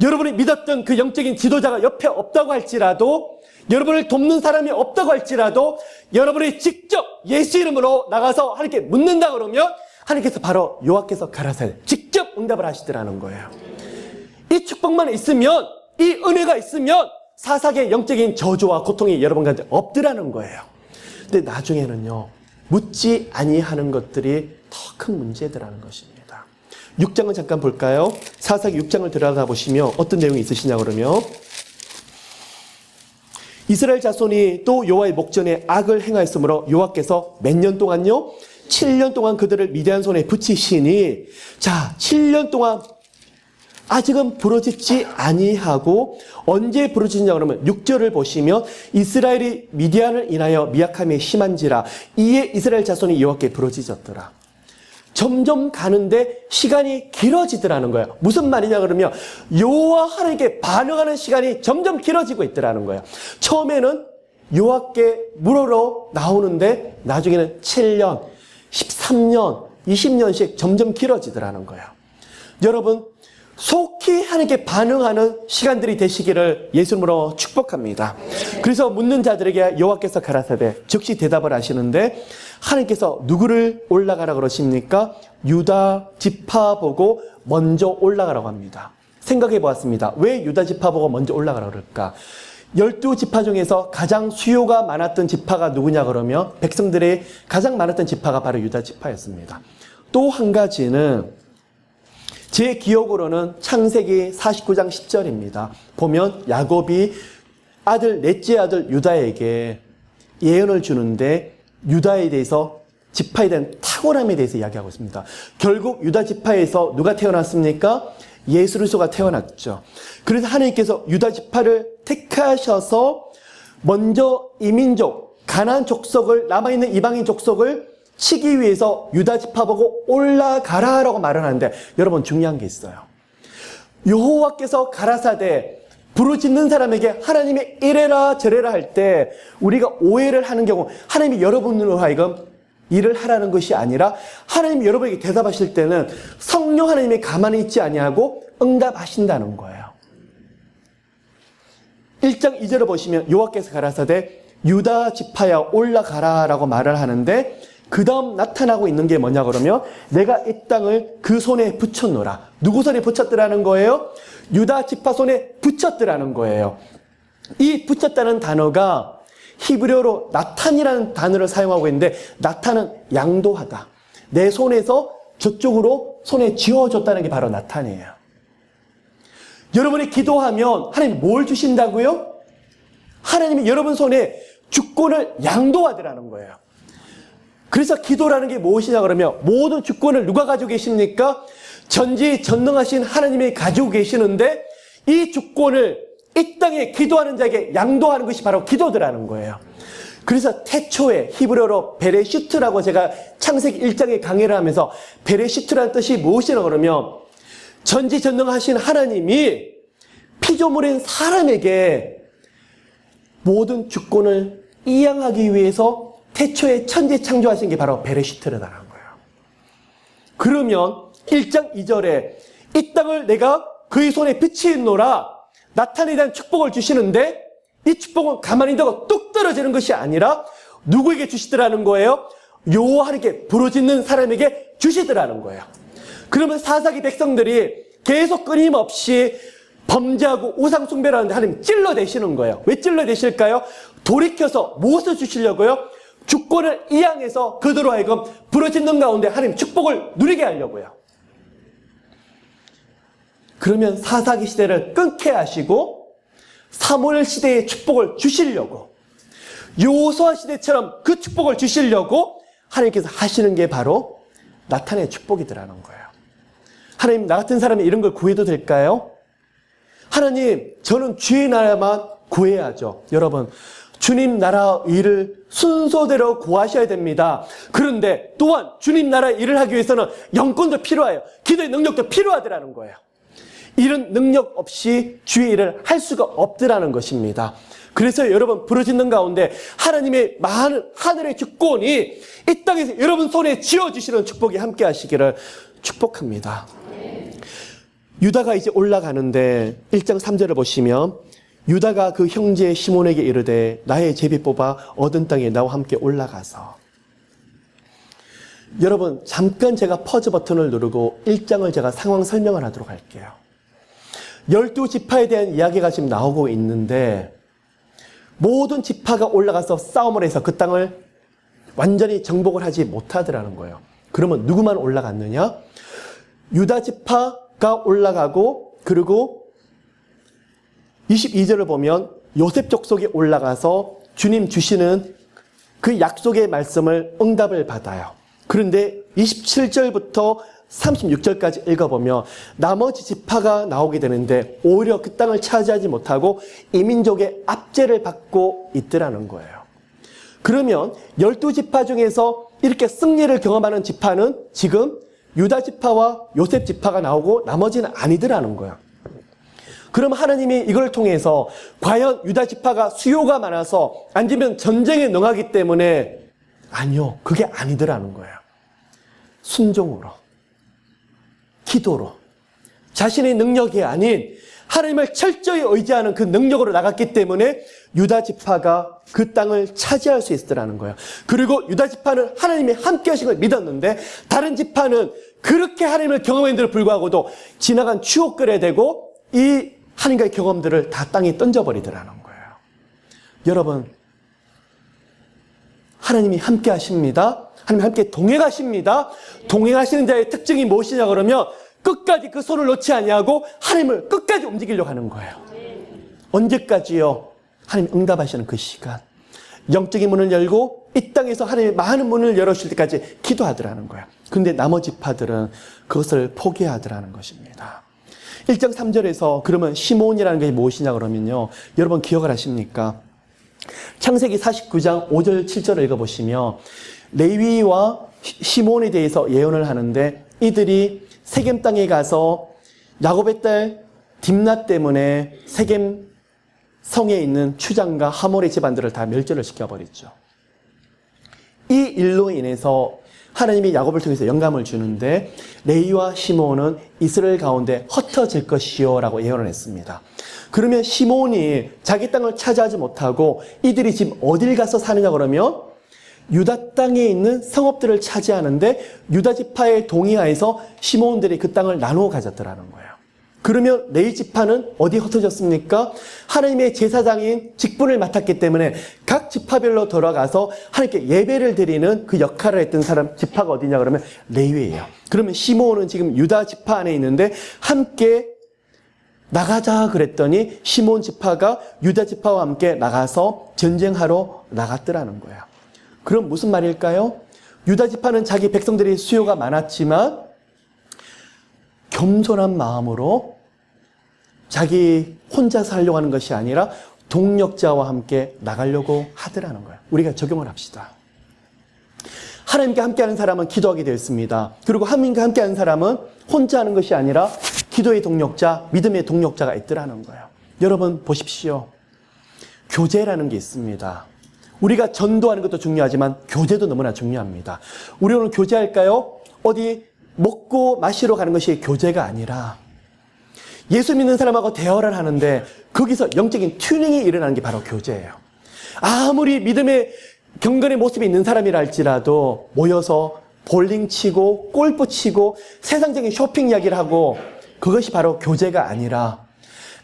여러분이 믿었던 그 영적인 지도자가 옆에 없다고 할지라도, 여러분을 돕는 사람이 없다고 할지라도 여러분이 직접 예수 이름으로 나가서 하나님께 묻는다 그러면 하나님께서 바로 여호와께서 가라사대 직접 응답을 하시더라는 거예요. 이 축복만 있으면, 이 은혜가 있으면 사사기의 영적인 저주와 고통이 여러분 가운데 없더라는 거예요. 근데 나중에는요, 묻지 아니하는 것들이 더 큰 문제더라는 것입니다. 6장을 잠깐 볼까요? 사사기 6장을 들어가 보시면 어떤 내용이 있으시냐 그러면, 이스라엘 자손이 또 여호와의 목전에 악을 행하였으므로 여호와께서 몇 년 동안요? 7년 동안 그들을 미디안 손에 붙이시니, 자, 7년 동안 아직은 부르짖지 아니하고 언제 부르짖냐 그러면 6절을 보시면 이스라엘이 미디안을 인하여 미약함이 심한지라 이에 이스라엘 자손이 여호와께 부르짖었더라. 점점 가는데 시간이 길어지더라는 거예요. 무슨 말이냐 그러면 여호와 하나님께 반응하는 시간이 점점 길어지고 있더라는 거예요. 처음에는 여호와께 물으러 나오는데 나중에는 7년, 13년, 20년씩 점점 길어지더라는 거예요. 여러분, 속히 하나님께 반응하는 시간들이 되시기를 예수님으로 축복합니다. 그래서 묻는 자들에게 여호와께서 가라사대 즉시 대답을 하시는데, 하나님께서 누구를 올라가라 그러십니까? 유다 지파 보고 먼저 올라가라고 합니다. 생각해 보았습니다. 왜 유다 지파 보고 먼저 올라가라 그럴까? 12지파 중에서 가장 수요가 많았던 지파가 누구냐 그러면 백성들의 가장 많았던 지파가 바로 유다 지파였습니다. 또 한 가지는 제 기억으로는 창세기 49장 10절입니다. 보면 야곱이 넷째 아들 유다에게 예언을 주는데 유다에 대해서 지파에 대한 탁월함에 대해서 이야기하고 있습니다. 결국 유다 지파에서 누가 태어났습니까? 예수 그리스도가 태어났죠. 그래서 하나님께서 유다 지파를 택하셔서 먼저 이민족, 가나안 족속을, 남아있는 이방인 족속을 치기 위해서 유다 지파 보고 올라가라라고 말을 하는데, 여러분 중요한 게 있어요. 여호와께서 가라사대 부르짖는 사람에게 하나님이 이래라 저래라 할 때 우리가 오해를 하는 경우, 하나님이 여러분으로 하여금 일을 하라는 것이 아니라 하나님이 여러분에게 대답하실 때는 성령 하나님이 가만히 있지 아니하고 응답하신다는 거예요. 1장 2절을 보시면 여호와께서 가라사대 유다 지파야 올라가라라고 말을 하는데, 그 다음 나타나고 있는 게 뭐냐 그러면 내가 이 땅을 그 손에 붙였노라. 누구 손에 붙였더라는 거예요? 유다 지파 손에 붙였더라는 거예요. 이 붙였다는 단어가 히브리어로 나탄이라는 단어를 사용하고 있는데, 나탄은 양도하다. 내 손에서 저쪽으로 손에 쥐어줬다는 게 바로 나탄이에요. 여러분이 기도하면 하나님이 뭘 주신다고요? 하나님이 여러분 손에 주권을 양도하더라는 거예요. 그래서 기도라는 게 무엇이냐 그러면 모든 주권을 누가 가지고 계십니까? 전지전능하신 하나님이 가지고 계시는데, 이 주권을 이 땅에 기도하는 자에게 양도하는 것이 바로 기도더라는 거예요. 그래서 태초에 히브리어로 베레시트라고 제가 창세기 1장에 강의를 하면서 베레시트라는 뜻이 무엇이냐 그러면 전지전능하신 하나님이 피조물인 사람에게 모든 주권을 이양하기 위해서 태초에 천지 창조하신 게 바로 베레시트라는 거예요. 그러면 1장 2절에 이 땅을 내가 그의 손에 비치노라, 나탄에 대한 축복을 주시는데, 이 축복은 가만히 있다고 뚝 떨어지는 것이 아니라 누구에게 주시더라는 거예요? 여호와 하나님께 부르짖는 사람에게 주시더라는 거예요. 그러면 사사기 백성들이 계속 끊임없이 범죄하고 우상 숭배를 하는데 하나님 찔러대시는 거예요. 왜 찔러대실까요? 돌이켜서 무엇을 주시려고요? 주권을 이양해서 그들로 하여금 부르짖는 가운데 하나님 축복을 누리게 하려고요. 그러면 사사기 시대를 끊게 하시고 사무엘 시대의 축복을 주시려고, 여호수아 시대처럼 그 축복을 주시려고 하나님께서 하시는 게 바로 나탄의 축복이더라는 거예요. 하나님, 나 같은 사람이 이런 걸 구해도 될까요? 하나님, 저는 주의 나라만 구해야죠. 여러분, 주님 나라 일을 순서대로 구하셔야 됩니다. 그런데 또한 주님 나라 일을 하기 위해서는 영권도 필요해요. 기도의 능력도 필요하더라는 거예요. 이런 능력 없이 주의 일을 할 수가 없더라는 것입니다. 그래서 여러분 부르짖는 가운데 하나님의 많은 하늘의 주권이 이 땅에서 여러분 손에 쥐어주시는 축복이 함께 하시기를 축복합니다. 유다가 이제 올라가는데 1장 3절을 보시면 유다가 그 형제 시몬에게 이르되 나의 제비 뽑아 얻은 땅에 나와 함께 올라가서. 여러분 잠깐 제가 퍼즈 버튼을 누르고 1장을 제가 상황 설명을 하도록 할게요. 12지파에 대한 이야기가 지금 나오고 있는데 모든 지파가 올라가서 싸움을 해서 그 땅을 완전히 정복을 하지 못하더라는 거예요. 그러면 누구만 올라갔느냐? 유다 지파가 올라가고, 그리고 22절을 보면 요셉 족속이 올라가서 주님 주시는 그 약속의 말씀을 응답을 받아요. 그런데 27절부터 36절까지 읽어보면 나머지 지파가 나오게 되는데 오히려 그 땅을 차지하지 못하고 이민족의 압제를 받고 있더라는 거예요. 그러면 12지파 중에서 이렇게 승리를 경험하는 지파는 지금 유다 지파와 요셉 지파가 나오고 나머지는 아니더라는 거예요. 그럼 하나님이 이걸 통해서 과연 유다 지파가 수요가 많아서 아니면 전쟁에 능하기 때문에, 아니요, 그게 아니더라는 거예요. 순종으로, 기도로, 자신의 능력이 아닌 하나님을 철저히 의지하는 그 능력으로 나갔기 때문에 유다 지파가 그 땅을 차지할 수 있었더라는 거예요. 그리고 유다 지파는 하나님이 함께 하신 걸 믿었는데 다른 지파는 그렇게 하나님을 경험했는데도 불구하고도 지나간 추억거리가 되고 이 하나님과의 경험들을 다 땅에 던져버리더라는 거예요. 여러분, 하나님이 함께 하십니다. 하나님 함께 동행하십니다. 동행하시는 자의 특징이 무엇이냐 그러면 끝까지 그 손을 놓지 아니하고 하나님을 끝까지 움직이려고 하는 거예요. 언제까지요? 하나님 응답하시는 그 시간. 영적인 문을 열고 이 땅에서 하나님의 많은 문을 열어주실 때까지 기도하더라는 거야. 근데 나머지 파들은 그것을 포기하더라는 것입니다. 1장 3절에서 그러면 시몬이라는 것이 무엇이냐 그러면요. 여러분 기억을 하십니까? 창세기 49장 5절 7절을 읽어보시면 레위와 시몬에 대해서 예언을 하는데 이들이 세겜 땅에 가서 야곱의 딸 딥나 때문에 세겜 성에 있는 추장과 하몰의 집안들을 다 멸절을 시켜버리죠. 이 일로 인해서 하나님이 야곱을 통해서 영감을 주는데 레위와 시몬은 이스라엘 가운데 흩어질 것이요 라고 예언을 했습니다. 그러면 시몬이 자기 땅을 차지하지 못하고 이들이 지금 어딜 가서 사느냐 그러면 유다 땅에 있는 성읍들을 차지하는데 유다 지파의 동의하에서 시몬들이 그 땅을 나누어 가졌더라는 거예요. 그러면 레위 지파는 어디 흩어졌습니까? 하나님의 제사장인 직분을 맡았기 때문에 각 지파별로 돌아가서 하나님께 예배를 드리는 그 역할을 했던 사람 지파가 어디냐 그러면 레위예요. 그러면 시몬은 지금 유다 지파 안에 있는데 함께 나가자 그랬더니 시몬 지파가 유다 지파와 함께 나가서 전쟁하러 나갔더라는 거예요. 그럼 무슨 말일까요? 유다 지파는 자기 백성들이 수요가 많았지만 겸손한 마음으로 자기 혼자 살려고 하는 것이 아니라 동력자와 함께 나가려고 하더라는 거예요. 우리가 적용을 합시다. 하나님과 함께하는 사람은 기도하게 되어 있습니다. 그리고 하나님과 함께하는 사람은 혼자 하는 것이 아니라 기도의 동력자, 믿음의 동력자가 있더라는 거예요. 여러분 보십시오. 교제라는 게 있습니다. 우리가 전도하는 것도 중요하지만 교제도 너무나 중요합니다. 우리 오늘 교제할까요? 어디 먹고 마시러 가는 것이 교제가 아니라 예수 믿는 사람하고 대화를 하는데 거기서 영적인 튜닝이 일어나는 게 바로 교제예요. 아무리 믿음의 경건의 모습이 있는 사람이라 할지라도 모여서 볼링 치고 골프 치고 세상적인 쇼핑 이야기를 하고 그것이 바로 교제가 아니라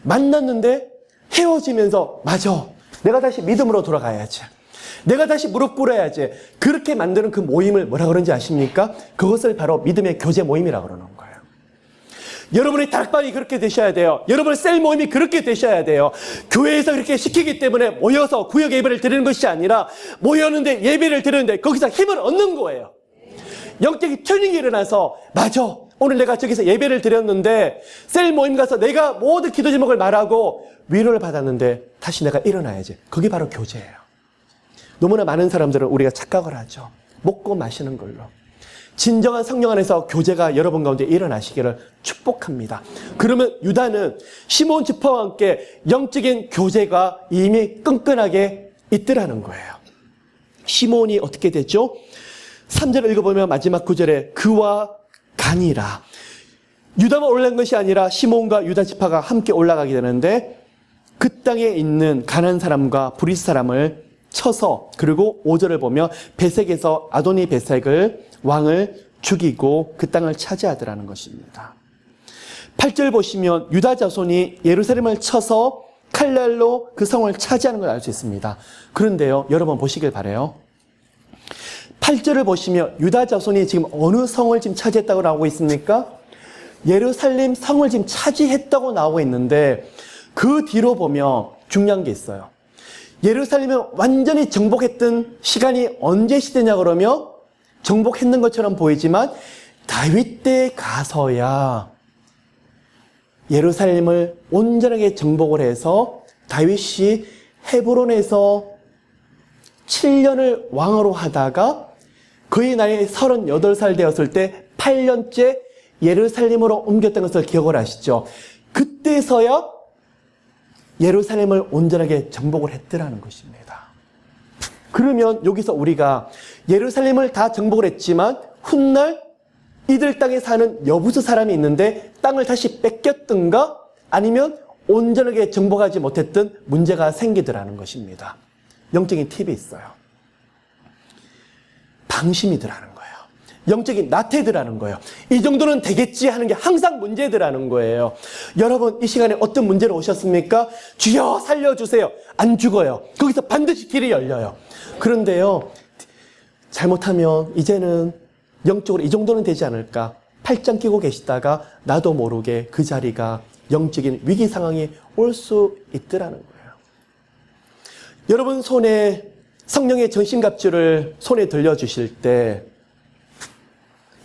만났는데 헤어지면서 맞아 내가 다시 믿음으로 돌아가야지. 내가 다시 무릎 꿇어야지. 그렇게 만드는 그 모임을 뭐라 그러는지 아십니까? 그것을 바로 믿음의 교제 모임이라고 그러는 거예요. 여러분의 다락방이 그렇게 되셔야 돼요. 여러분의 셀 모임이 그렇게 되셔야 돼요. 교회에서 그렇게 시키기 때문에 모여서 구역 예배를 드리는 것이 아니라 모였는데 예배를 드리는데 거기서 힘을 얻는 거예요. 영적인 튜닝이 일어나서 맞아. 오늘 내가 저기서 예배를 드렸는데 셀 모임 가서 내가 모든 기도 제목을 말하고 위로를 받았는데 다시 내가 일어나야지. 그게 바로 교제예요. 너무나 많은 사람들은 우리가 착각을 하죠. 먹고 마시는 걸로. 진정한 성령 안에서 교제가 여러분 가운데 일어나시기를 축복합니다. 그러면 유다는 시몬 지파와 함께 영적인 교제가 이미 끈끈하게 있더라는 거예요. 시몬이 어떻게 됐죠? 3절을 읽어보면 마지막 구절에 그와 가니라. 유다만 올라간 것이 아니라 시몬과 유다 지파가 함께 올라가게 되는데 그 땅에 있는 가난한 사람과 브리스 사람을 쳐서 그리고 5절을 보면 베색에서 아도니 베색을 왕을 죽이고 그 땅을 차지하더라는 것입니다. 8절 보시면 유다 자손이 예루살렘을 쳐서 칼날로 그 성을 차지하는 걸 알 수 있습니다. 그런데요, 여러분 보시길 바라요. 8절을 보시면 유다 자손이 지금 어느 성을 지금 차지했다고 나오고 있습니까? 예루살렘 성을 지금 차지했다고 나오고 있는데 그 뒤로 보면 중요한 게 있어요. 예루살렘을 완전히 정복했던 시간이 언제 시대냐 그러면 정복했는 것처럼 보이지만 다윗 때 가서야 예루살렘을 온전하게 정복을 해서 다윗이 헤브론에서 7년을 왕으로 하다가 그의 나이 38살 되었을 때 8년째 예루살렘으로 옮겼던 것을 기억을 하시죠. 그때서야 예루살렘을 온전하게 정복을 했더라는 것입니다. 그러면 여기서 우리가 예루살렘을 다 정복을 했지만 훗날 이들 땅에 사는 여부수 사람이 있는데 땅을 다시 뺏겼던가 아니면 온전하게 정복하지 못했던 문제가 생기더라는 것입니다. 영적인 팁이 있어요. 방심이더라는 거예요. 영적인 나태더라는 거예요. 이 정도는 되겠지 하는 게 항상 문제더라는 거예요. 여러분 이 시간에 어떤 문제로 오셨습니까? 주여 살려주세요. 안 죽어요. 거기서 반드시 길이 열려요. 그런데요, 잘못하면 이제는 영적으로 이 정도는 되지 않을까. 팔짱 끼고 계시다가 나도 모르게 그 자리가 영적인 위기 상황이 올 수 있더라는 거예요. 여러분 손에 성령의 전신갑주를 손에 들려주실 때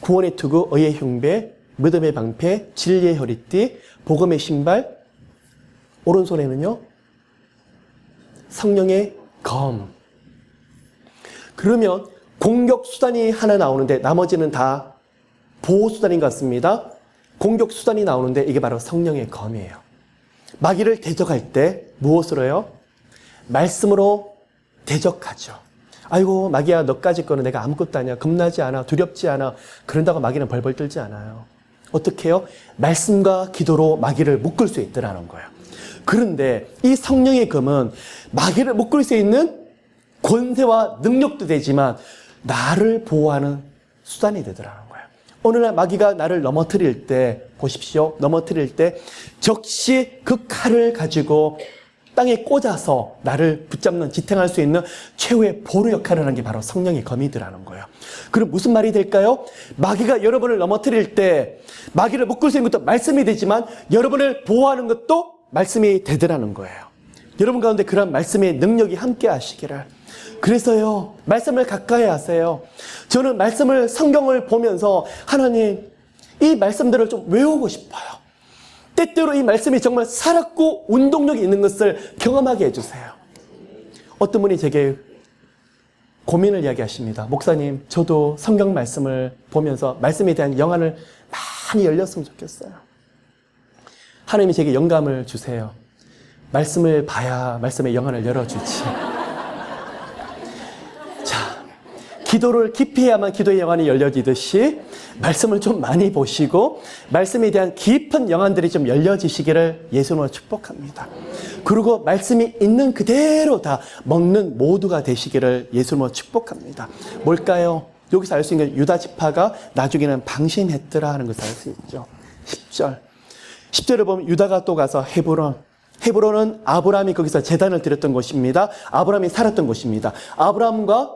구원의 투구, 의의 흉배, 믿음의 방패, 진리의 허리띠, 복음의 신발, 오른손에는요 성령의 검. 그러면 공격 수단이 하나 나오는데 나머지는 다 보호 수단인 것 같습니다. 공격 수단이 나오는데 이게 바로 성령의 검이에요. 마귀를 대적할 때 무엇으로요? 말씀으로 대적하죠. 아이고 마귀야, 너까지 거는 내가 아무것도 아니야. 겁나지 않아. 두렵지 않아. 그런다고 마귀는 벌벌 떨지 않아요. 어떻게 해요? 말씀과 기도로 마귀를 묶을 수 있더라는 거예요. 그런데 이 성령의 검은 마귀를 묶을 수 있는 권세와 능력도 되지만 나를 보호하는 수단이 되더라는 거예요. 어느 날 마귀가 나를 넘어뜨릴 때 보십시오. 넘어뜨릴 때 적시 그 칼을 가지고 땅에 꽂아서 나를 붙잡는, 지탱할 수 있는 최후의 보루 역할을 하는 게 바로 성령의 검이더라는 거예요. 그럼 무슨 말이 될까요? 마귀가 여러분을 넘어뜨릴 때 마귀를 묶을 수 있는 것도 말씀이 되지만 여러분을 보호하는 것도 말씀이 되더라는 거예요. 여러분 가운데 그런 말씀의 능력이 함께 하시기를. 그래서요, 말씀을 가까이 하세요. 저는 말씀을, 성경을 보면서 하나님, 이 말씀들을 좀 외우고 싶어요. 때때로 이 말씀이 정말 살았고 운동력이 있는 것을 경험하게 해주세요. 어떤 분이 제게 고민을 이야기하십니다. 목사님, 저도 성경 말씀을 보면서 말씀에 대한 영안을 많이 열렸으면 좋겠어요. 하나님이 제게 영감을 주세요. 말씀을 봐야 말씀의 영안을 열어주지. 자, 기도를 깊이 해야만 기도의 영안이 열려지듯이 말씀을 좀 많이 보시고 말씀에 대한 깊은 영안들이 좀 열려지시기를 예수님으로 축복합니다. 그리고 말씀이 있는 그대로 다 먹는 모두가 되시기를 예수님으로 축복합니다. 뭘까요? 여기서 알 수 있는 유다 지파가 나중에는 방심했더라 하는 것을 알 수 있죠. 10절을 보면 유다가 또 가서 헤브론은 아브라함이 거기서 제단을 드렸던 곳입니다. 아브라함이 살았던 곳입니다. 아브라함과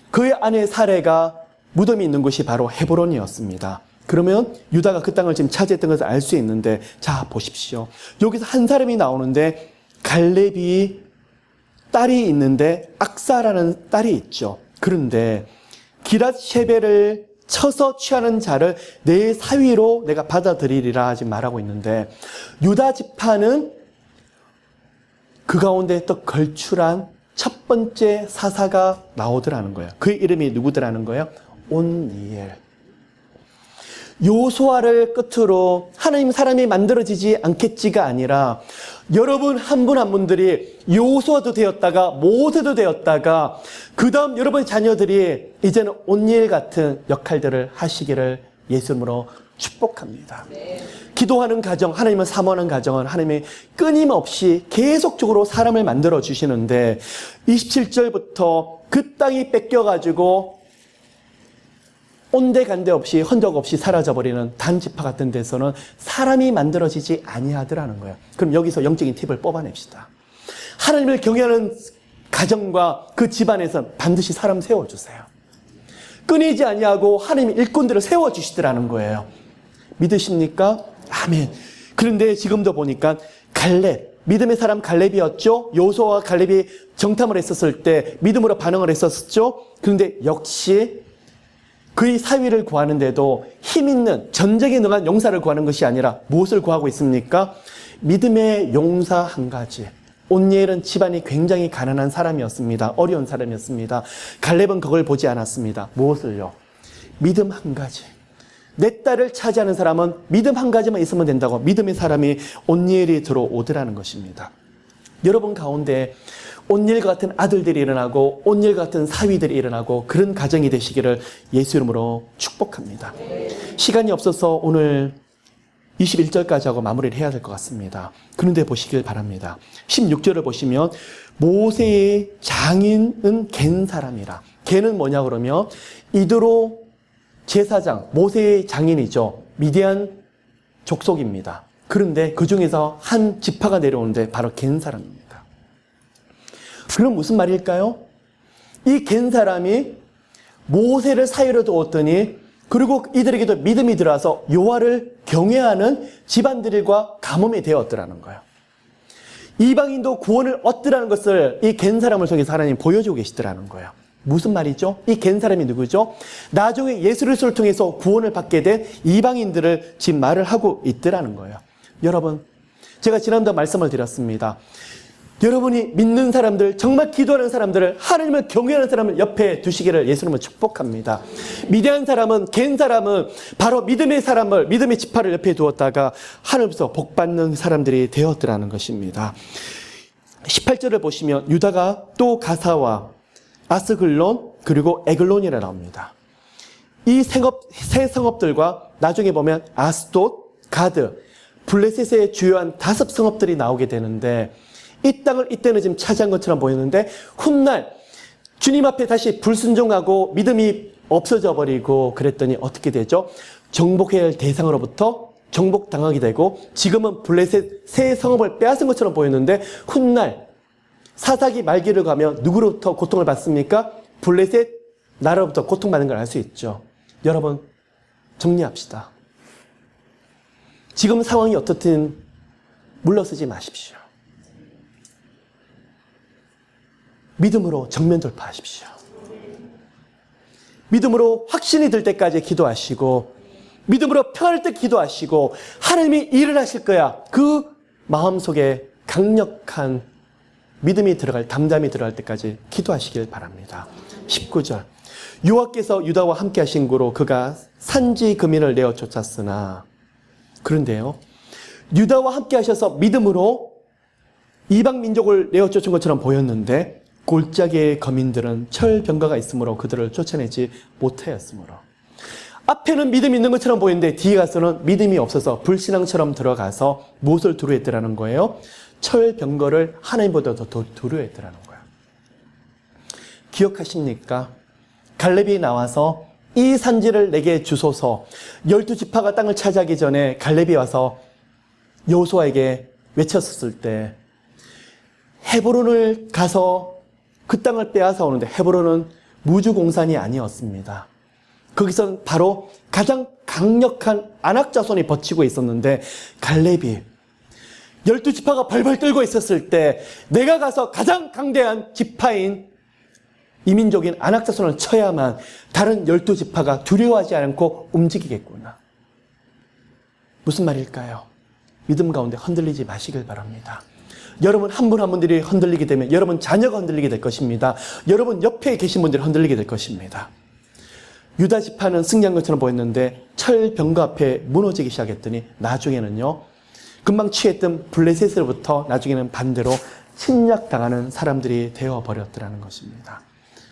그의 아내 사레가 무덤이 있는 곳이 바로 헤브론이었습니다. 그러면 유다가 그 땅을 지금 차지했던 것을 알 수 있는데, 자 보십시오. 여기서 한 사람이 나오는데 갈렙이 딸이 있는데 악사라는 딸이 있죠. 그런데 기랏 셰벨을 쳐서 취하는 자를 내 사위로 내가 받아들이리라 지금 말하고 있는데, 유다 지파는 그 가운데 또 걸출한 첫 번째 사사가 나오더라는 거예요. 그의 이름이 누구더라는 거예요? 온니엘. 요수아를 끝으로 하나님 사람이 만들어지지 않겠지가 아니라 여러분 한 분 한 분들이 요수아도 되었다가 모세도 되었다가 그 다음 여러분의 자녀들이 이제는 온니엘 같은 역할들을 하시기를 예수님으로 축복합니다. 기도하는 가정, 하나님을 사모하는 가정은 하나님이 끊임없이 계속적으로 사람을 만들어 주시는데 27절부터 그 땅이 뺏겨가지고 온데간데 없이 흔적 없이 사라져버리는 단지파 같은 데서는 사람이 만들어지지 아니하더라는 거예요. 그럼 여기서 영적인 팁을 뽑아냅시다. 하나님을 경외하는 가정과 그 집안에서 반드시 사람 세워주세요. 끊이지 아니하고 하나님이 일꾼들을 세워주시더라는 거예요. 믿으십니까? 아멘. 그런데 지금도 보니까 갈렙, 믿음의 사람 갈렙이었죠. 요수아와 갈렙이 정탐을 했었을 때 믿음으로 반응을 했었죠. 그런데 역시 그의 사위를 구하는데도 힘있는 전쟁에 능한 용사를 구하는 것이 아니라 무엇을 구하고 있습니까? 믿음의 용사 한 가지. 온니엘은 집안이 굉장히 가난한 사람이었습니다. 어려운 사람이었습니다. 갈렙은 그걸 보지 않았습니다. 무엇을요? 믿음 한 가지. 내 딸을 차지하는 사람은 믿음 한 가지만 있으면 된다고 믿음의 사람이 온니엘이 들어오더라는 것입니다. 여러분 가운데 온니엘 같은 아들들이 일어나고 온니엘 같은 사위들이 일어나고 그런 가정이 되시기를 예수 이름으로 축복합니다. 시간이 없어서 오늘 21절까지 하고 마무리를 해야 될 것 같습니다. 그런데 보시길 바랍니다. 16절을 보시면 모세의 장인은 겐 사람이라. 겐은 뭐냐 그러면 이드로 제사장, 모세의 장인이죠. 미디안 족속입니다. 그런데 그 중에서 한 지파가 내려오는데 바로 겐 사람입니다. 그럼 무슨 말일까요? 이 겐 사람이 모세를 사이로 두었더니 그리고 이들에게도 믿음이 들어와서 여호와를 경외하는 집안들과 가뭄이 되었더라는 거예요. 이방인도 구원을 얻으라는 것을 이 갠 사람을 통해서 하나님 보여주고 계시더라는 거예요. 무슨 말이죠? 이 갠 사람이 누구죠? 나중에 예수 그리스도를 통해서 구원을 받게 된 이방인들을 지금 말을 하고 있더라는 거예요. 여러분, 제가 지난번에 말씀을 드렸습니다. 여러분이 믿는 사람들, 정말 기도하는 사람들을, 하나님을 경외하는 사람을 옆에 두시기를 예수님은 축복합니다. 미대한 사람은, 갠 사람은 바로 믿음의 사람을, 믿음의 지파를 옆에 두었다가 하늘에서 복받는 사람들이 되었더라는 것입니다. 18절을 보시면 유다가 또 가사와 아스글론 그리고 에글론이라 나옵니다. 이 세 성읍들과 나중에 보면 아스돗, 가드, 블레셋의 주요한 5 성읍들이 나오게 되는데 이 땅을 이때는 지금 차지한 것처럼 보이는데 훗날 주님 앞에 다시 불순종하고 믿음이 없어져 버리고 그랬더니 어떻게 되죠? 정복해야 할 대상으로부터 정복당하게 되고 지금은 블레셋 세 성읍을 빼앗은 것처럼 보였는데 훗날 사사기 말기를 가면 누구로부터 고통을 받습니까? 블레셋 나라로부터 고통받는 걸 알 수 있죠. 여러분, 정리합시다. 지금 상황이 어떻든 물러서지 마십시오. 믿음으로 정면 돌파하십시오. 믿음으로 확신이 들 때까지 기도하시고 믿음으로 평안할 때 기도하시고 하나님이 일을 하실 거야. 그 마음속에 강력한 믿음이 들어갈, 담담이 들어갈 때까지 기도하시길 바랍니다. 19절 여호와께서 유다와 함께 하신 고로 그가 산지 금인을 내어 쫓았으나 그런데요. 유다와 함께 하셔서 믿음으로 이방 민족을 내어 쫓은 것처럼 보였는데 골짜기의 거민들은 철병가가 있으므로 그들을 쫓아내지 못하였으므로 앞에는 믿음이 있는 것처럼 보이는데 뒤에 가서는 믿음이 없어서 불신앙처럼 들어가서 무엇을 두려워했더라는 거예요? 철병거를 하나님보다 더 두려워했더라는 거예요. 기억하십니까? 갈렙이 나와서 이 산지를 내게 주소서 12지파가 땅을 차지하기 전에 갈렙이 와서 여호수아에게 외쳤었을 때 헤브론을 가서 그 땅을 빼앗아 오는데 헤브론은 무주공산이 아니었습니다. 거기선 바로 가장 강력한 아낙 자손이 버티고 있었는데 갈렙이 12지파가 벌벌 떨고 있었을 때 내가 가서 가장 강대한 지파인 이민족인 아낙 자손을 쳐야만 다른 12지파가 두려워하지 않고 움직이겠구나. 무슨 말일까요? 믿음 가운데 흔들리지 마시길 바랍니다. 여러분 한 분 한 분들이 흔들리게 되면 여러분 자녀가 흔들리게 될 것입니다. 여러분 옆에 계신 분들이 흔들리게 될 것입니다. 유다 지파는 승리한 것처럼 보였는데 철병거 앞에 무너지기 시작했더니 나중에는요. 금방 취했던 블레셋으로부터 나중에는 반대로 침략당하는 사람들이 되어버렸더라는 것입니다.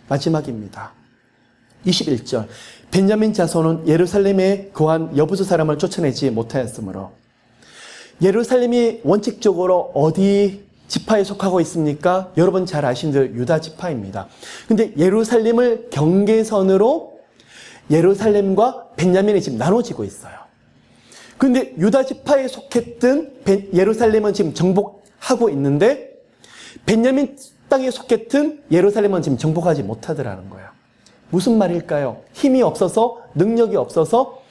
마지막입니다. 21절 벤야민 자손은 예루살렘에 거한 여부수 사람을 쫓아내지 못하였으므로 예루살렘이 원칙적으로 어디 지파에 속하고 있습니까? 여러분 잘 아시는 대로 유다 지파입니다. 근데 예루살렘을 경계선으로 예루살렘과 벤야민이 지금 나눠지고 있어요. 근데 유다 지파에 속했던 예루살렘은 지금 정복하고 있는데 벤야민 땅에 속했던 예루살렘은 지금 정복하지 못하더라는 거예요. 무슨 말일까요? 힘이 없어서 능력이 없어서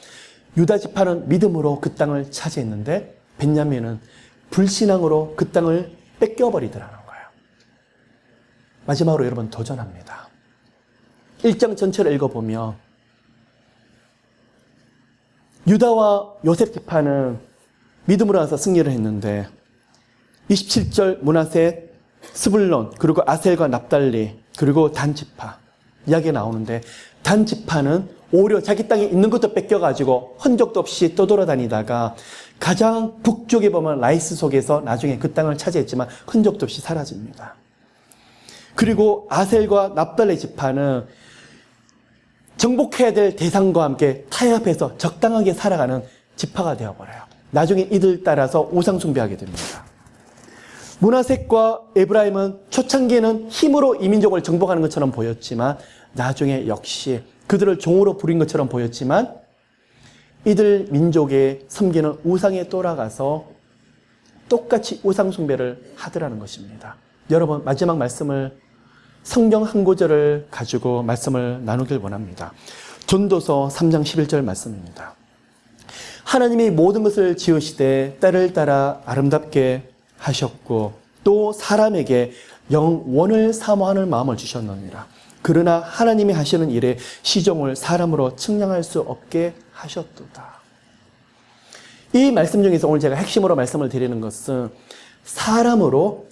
유다 지파는 믿음으로 그 땅을 차지했는데 벤야민은 불신앙으로 그 땅을 뺏겨버리더라는 거예요. 마지막으로 여러분 도전합니다. 1장 전체를 읽어보면 유다와 요셉 지파는 믿음으로 나서 승리를 했는데 27절 므낫세, 스불론, 그리고 아셀과 납달리, 그리고 단 지파 이야기가 나오는데 단 지파는 오히려 자기 땅에 있는 것도 뺏겨가지고 흔적도 없이 떠돌아다니다가 가장 북쪽에 보면 라이스 속에서 나중에 그 땅을 차지했지만 흔적도 없이 사라집니다. 그리고 아셀과 납달리 지파는 정복해야 될 대상과 함께 타협해서 적당하게 살아가는 지파가 되어버려요. 나중에 이들 따라서 우상 숭배하게 됩니다. 므낫셋과 에브라임은 초창기에는 힘으로 이민족을 정복하는 것처럼 보였지만 나중에 역시 그들을 종으로 부린 것처럼 보였지만 이들 민족의 섬기는 우상에 돌아가서 똑같이 우상 숭배를 하더라는 것입니다. 여러분 마지막 말씀을 성경 한 구절을 가지고 말씀을 나누길 원합니다. 전도서 3장 11절 말씀입니다. 하나님이 모든 것을 지으시되 때를 따라 아름답게 하셨고 또 사람에게 영원을 사모하는 마음을 주셨느니라. 그러나 하나님이 하시는 일에 시종을 사람으로 측량할 수 없게 하셨도다. 이 말씀 중에서 오늘 제가 핵심으로 말씀을 드리는 것은 사람으로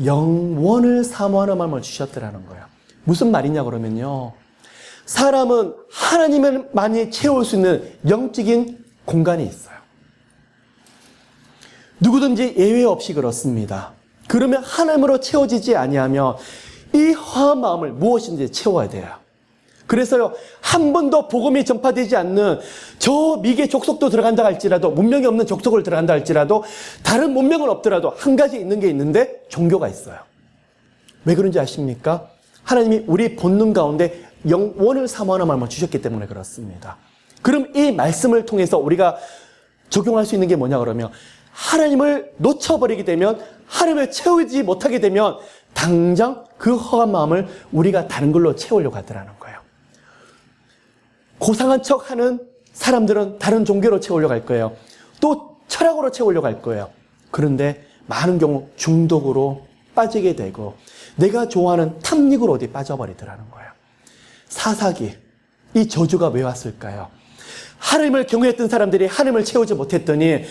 영원을 사모하는 마음을 주셨더라는 거예요. 무슨 말이냐 그러면요. 사람은 하나님을 많이 채울 수 있는 영적인 공간이 있어요. 누구든지 예외 없이 그렇습니다. 그러면 하나님으로 채워지지 아니하면 이 허한 마음을 무엇인지 채워야 돼요. 그래서요, 한 번도 복음이 전파되지 않는 저 미개 족속도 들어간다 할지라도, 문명이 없는 족속을 들어간다 할지라도, 다른 문명은 없더라도 한 가지 있는 게 있는데 종교가 있어요. 왜 그런지 아십니까? 하나님이 우리 본능 가운데 영원을 사모하는 마음을 주셨기 때문에 그렇습니다. 그럼 이 말씀을 통해서 우리가 적용할 수 있는 게 뭐냐 그러면, 하나님을 놓쳐버리게 되면, 하나님을 채우지 못하게 되면 당장 그 허한 마음을 우리가 다른 걸로 채우려고 하더라는 거예요. 고상한 척하는 사람들은 다른 종교로 채우려고 할 거예요. 또 철학으로 채우려고 할 거예요. 그런데 많은 경우 중독으로 빠지게 되고 내가 좋아하는 탐닉으로 어디 빠져버리더라는 거예요. 사사기, 이 저주가 왜 왔을까요? 하나님을 경외했던 사람들이 하나님을 채우지 못했더니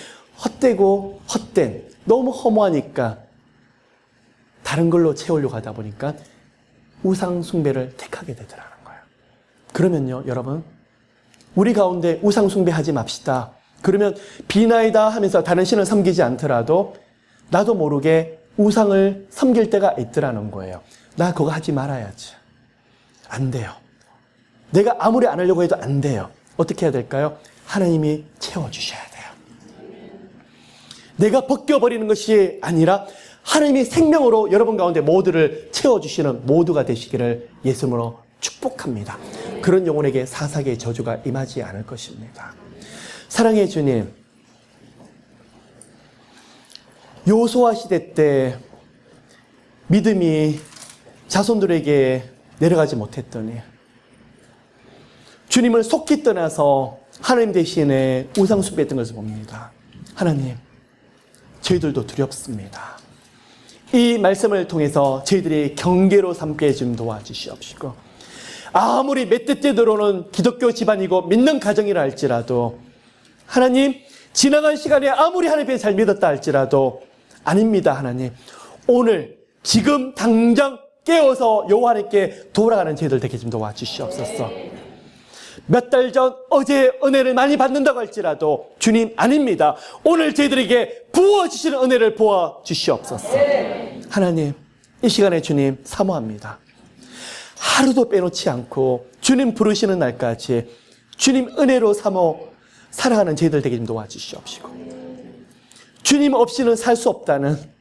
헛되고 헛된, 너무 허무하니까 다른 걸로 채우려고 하다 보니까 우상 숭배를 택하게 되더라는 거예요. 그러면요, 여러분, 우리 가운데 우상 숭배하지 맙시다. 그러면 비나이다 하면서 다른 신을 섬기지 않더라도 나도 모르게 우상을 섬길 때가 있더라는 거예요. 나 그거 하지 말아야지. 안 돼요. 내가 아무리 안 하려고 해도 안 돼요. 어떻게 해야 될까요? 하나님이 채워주셔야 돼요. 내가 벗겨버리는 것이 아니라 하나님이 생명으로 여러분 가운데 모두를 채워주시는 모두가 되시기를 예수님으로 축복합니다. 그런 영혼에게 사사기의 저주가 임하지 않을 것입니다. 사랑의 주님, 여호수아 시대 때 믿음이 자손들에게 내려가지 못했더니 주님을 속히 떠나서 하나님 대신에 우상 숭배했던 것을 봅니다. 하나님, 저희들도 두렵습니다. 이 말씀을 통해서 저희들이 경계로 삼게 좀 도와주시옵시고, 아무리 멧돼지 들어오는 기독교 집안이고 믿는 가정이라 할지라도, 하나님, 지나간 시간에 아무리 하나님께 잘 믿었다 할지라도 아닙니다. 하나님, 오늘 지금 당장 깨어서 여호와 하나님께 돌아가는 저희들 되게 좀 도와주시옵소서. 몇 달 전 어제 은혜를 많이 받는다고 할지라도 주님, 아닙니다. 오늘 저희들에게 부어주시는 은혜를 부어주시옵소서. 하나님, 이 시간에 주님 사모합니다. 하루도 빼놓지 않고 주님 부르시는 날까지 주님 은혜로 사모 살아가는 저희들 되게 좀 도와주시옵시고, 주님 없이는 살 수 없다는,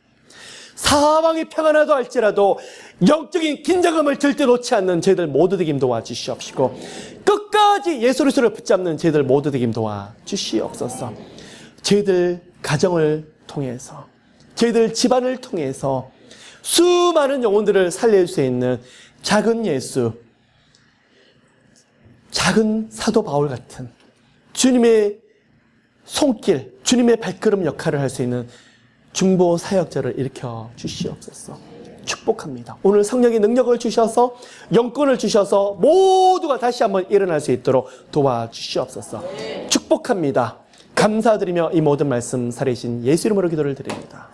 사방이 평안하다 할지라도 영적인 긴장감을 절대 놓지 않는 저희들 모두 되게 도와주시옵시고, 끝까지 예수 그리스도를 붙잡는 저희들 모두 되게 도와주시옵소서. 저희들 가정을 통해서, 저희들 집안을 통해서 수많은 영혼들을 살릴 수 있는 작은 예수, 작은 사도 바울 같은 주님의 손길, 주님의 발걸음 역할을 할 수 있는 중보 사역자를 일으켜 주시옵소서. 축복합니다. 오늘 성령의 능력을 주셔서, 영권을 주셔서 모두가 다시 한번 일어날 수 있도록 도와주시옵소서. 축복합니다. 감사드리며 이 모든 말씀 살리신 예수 이름으로 기도를 드립니다.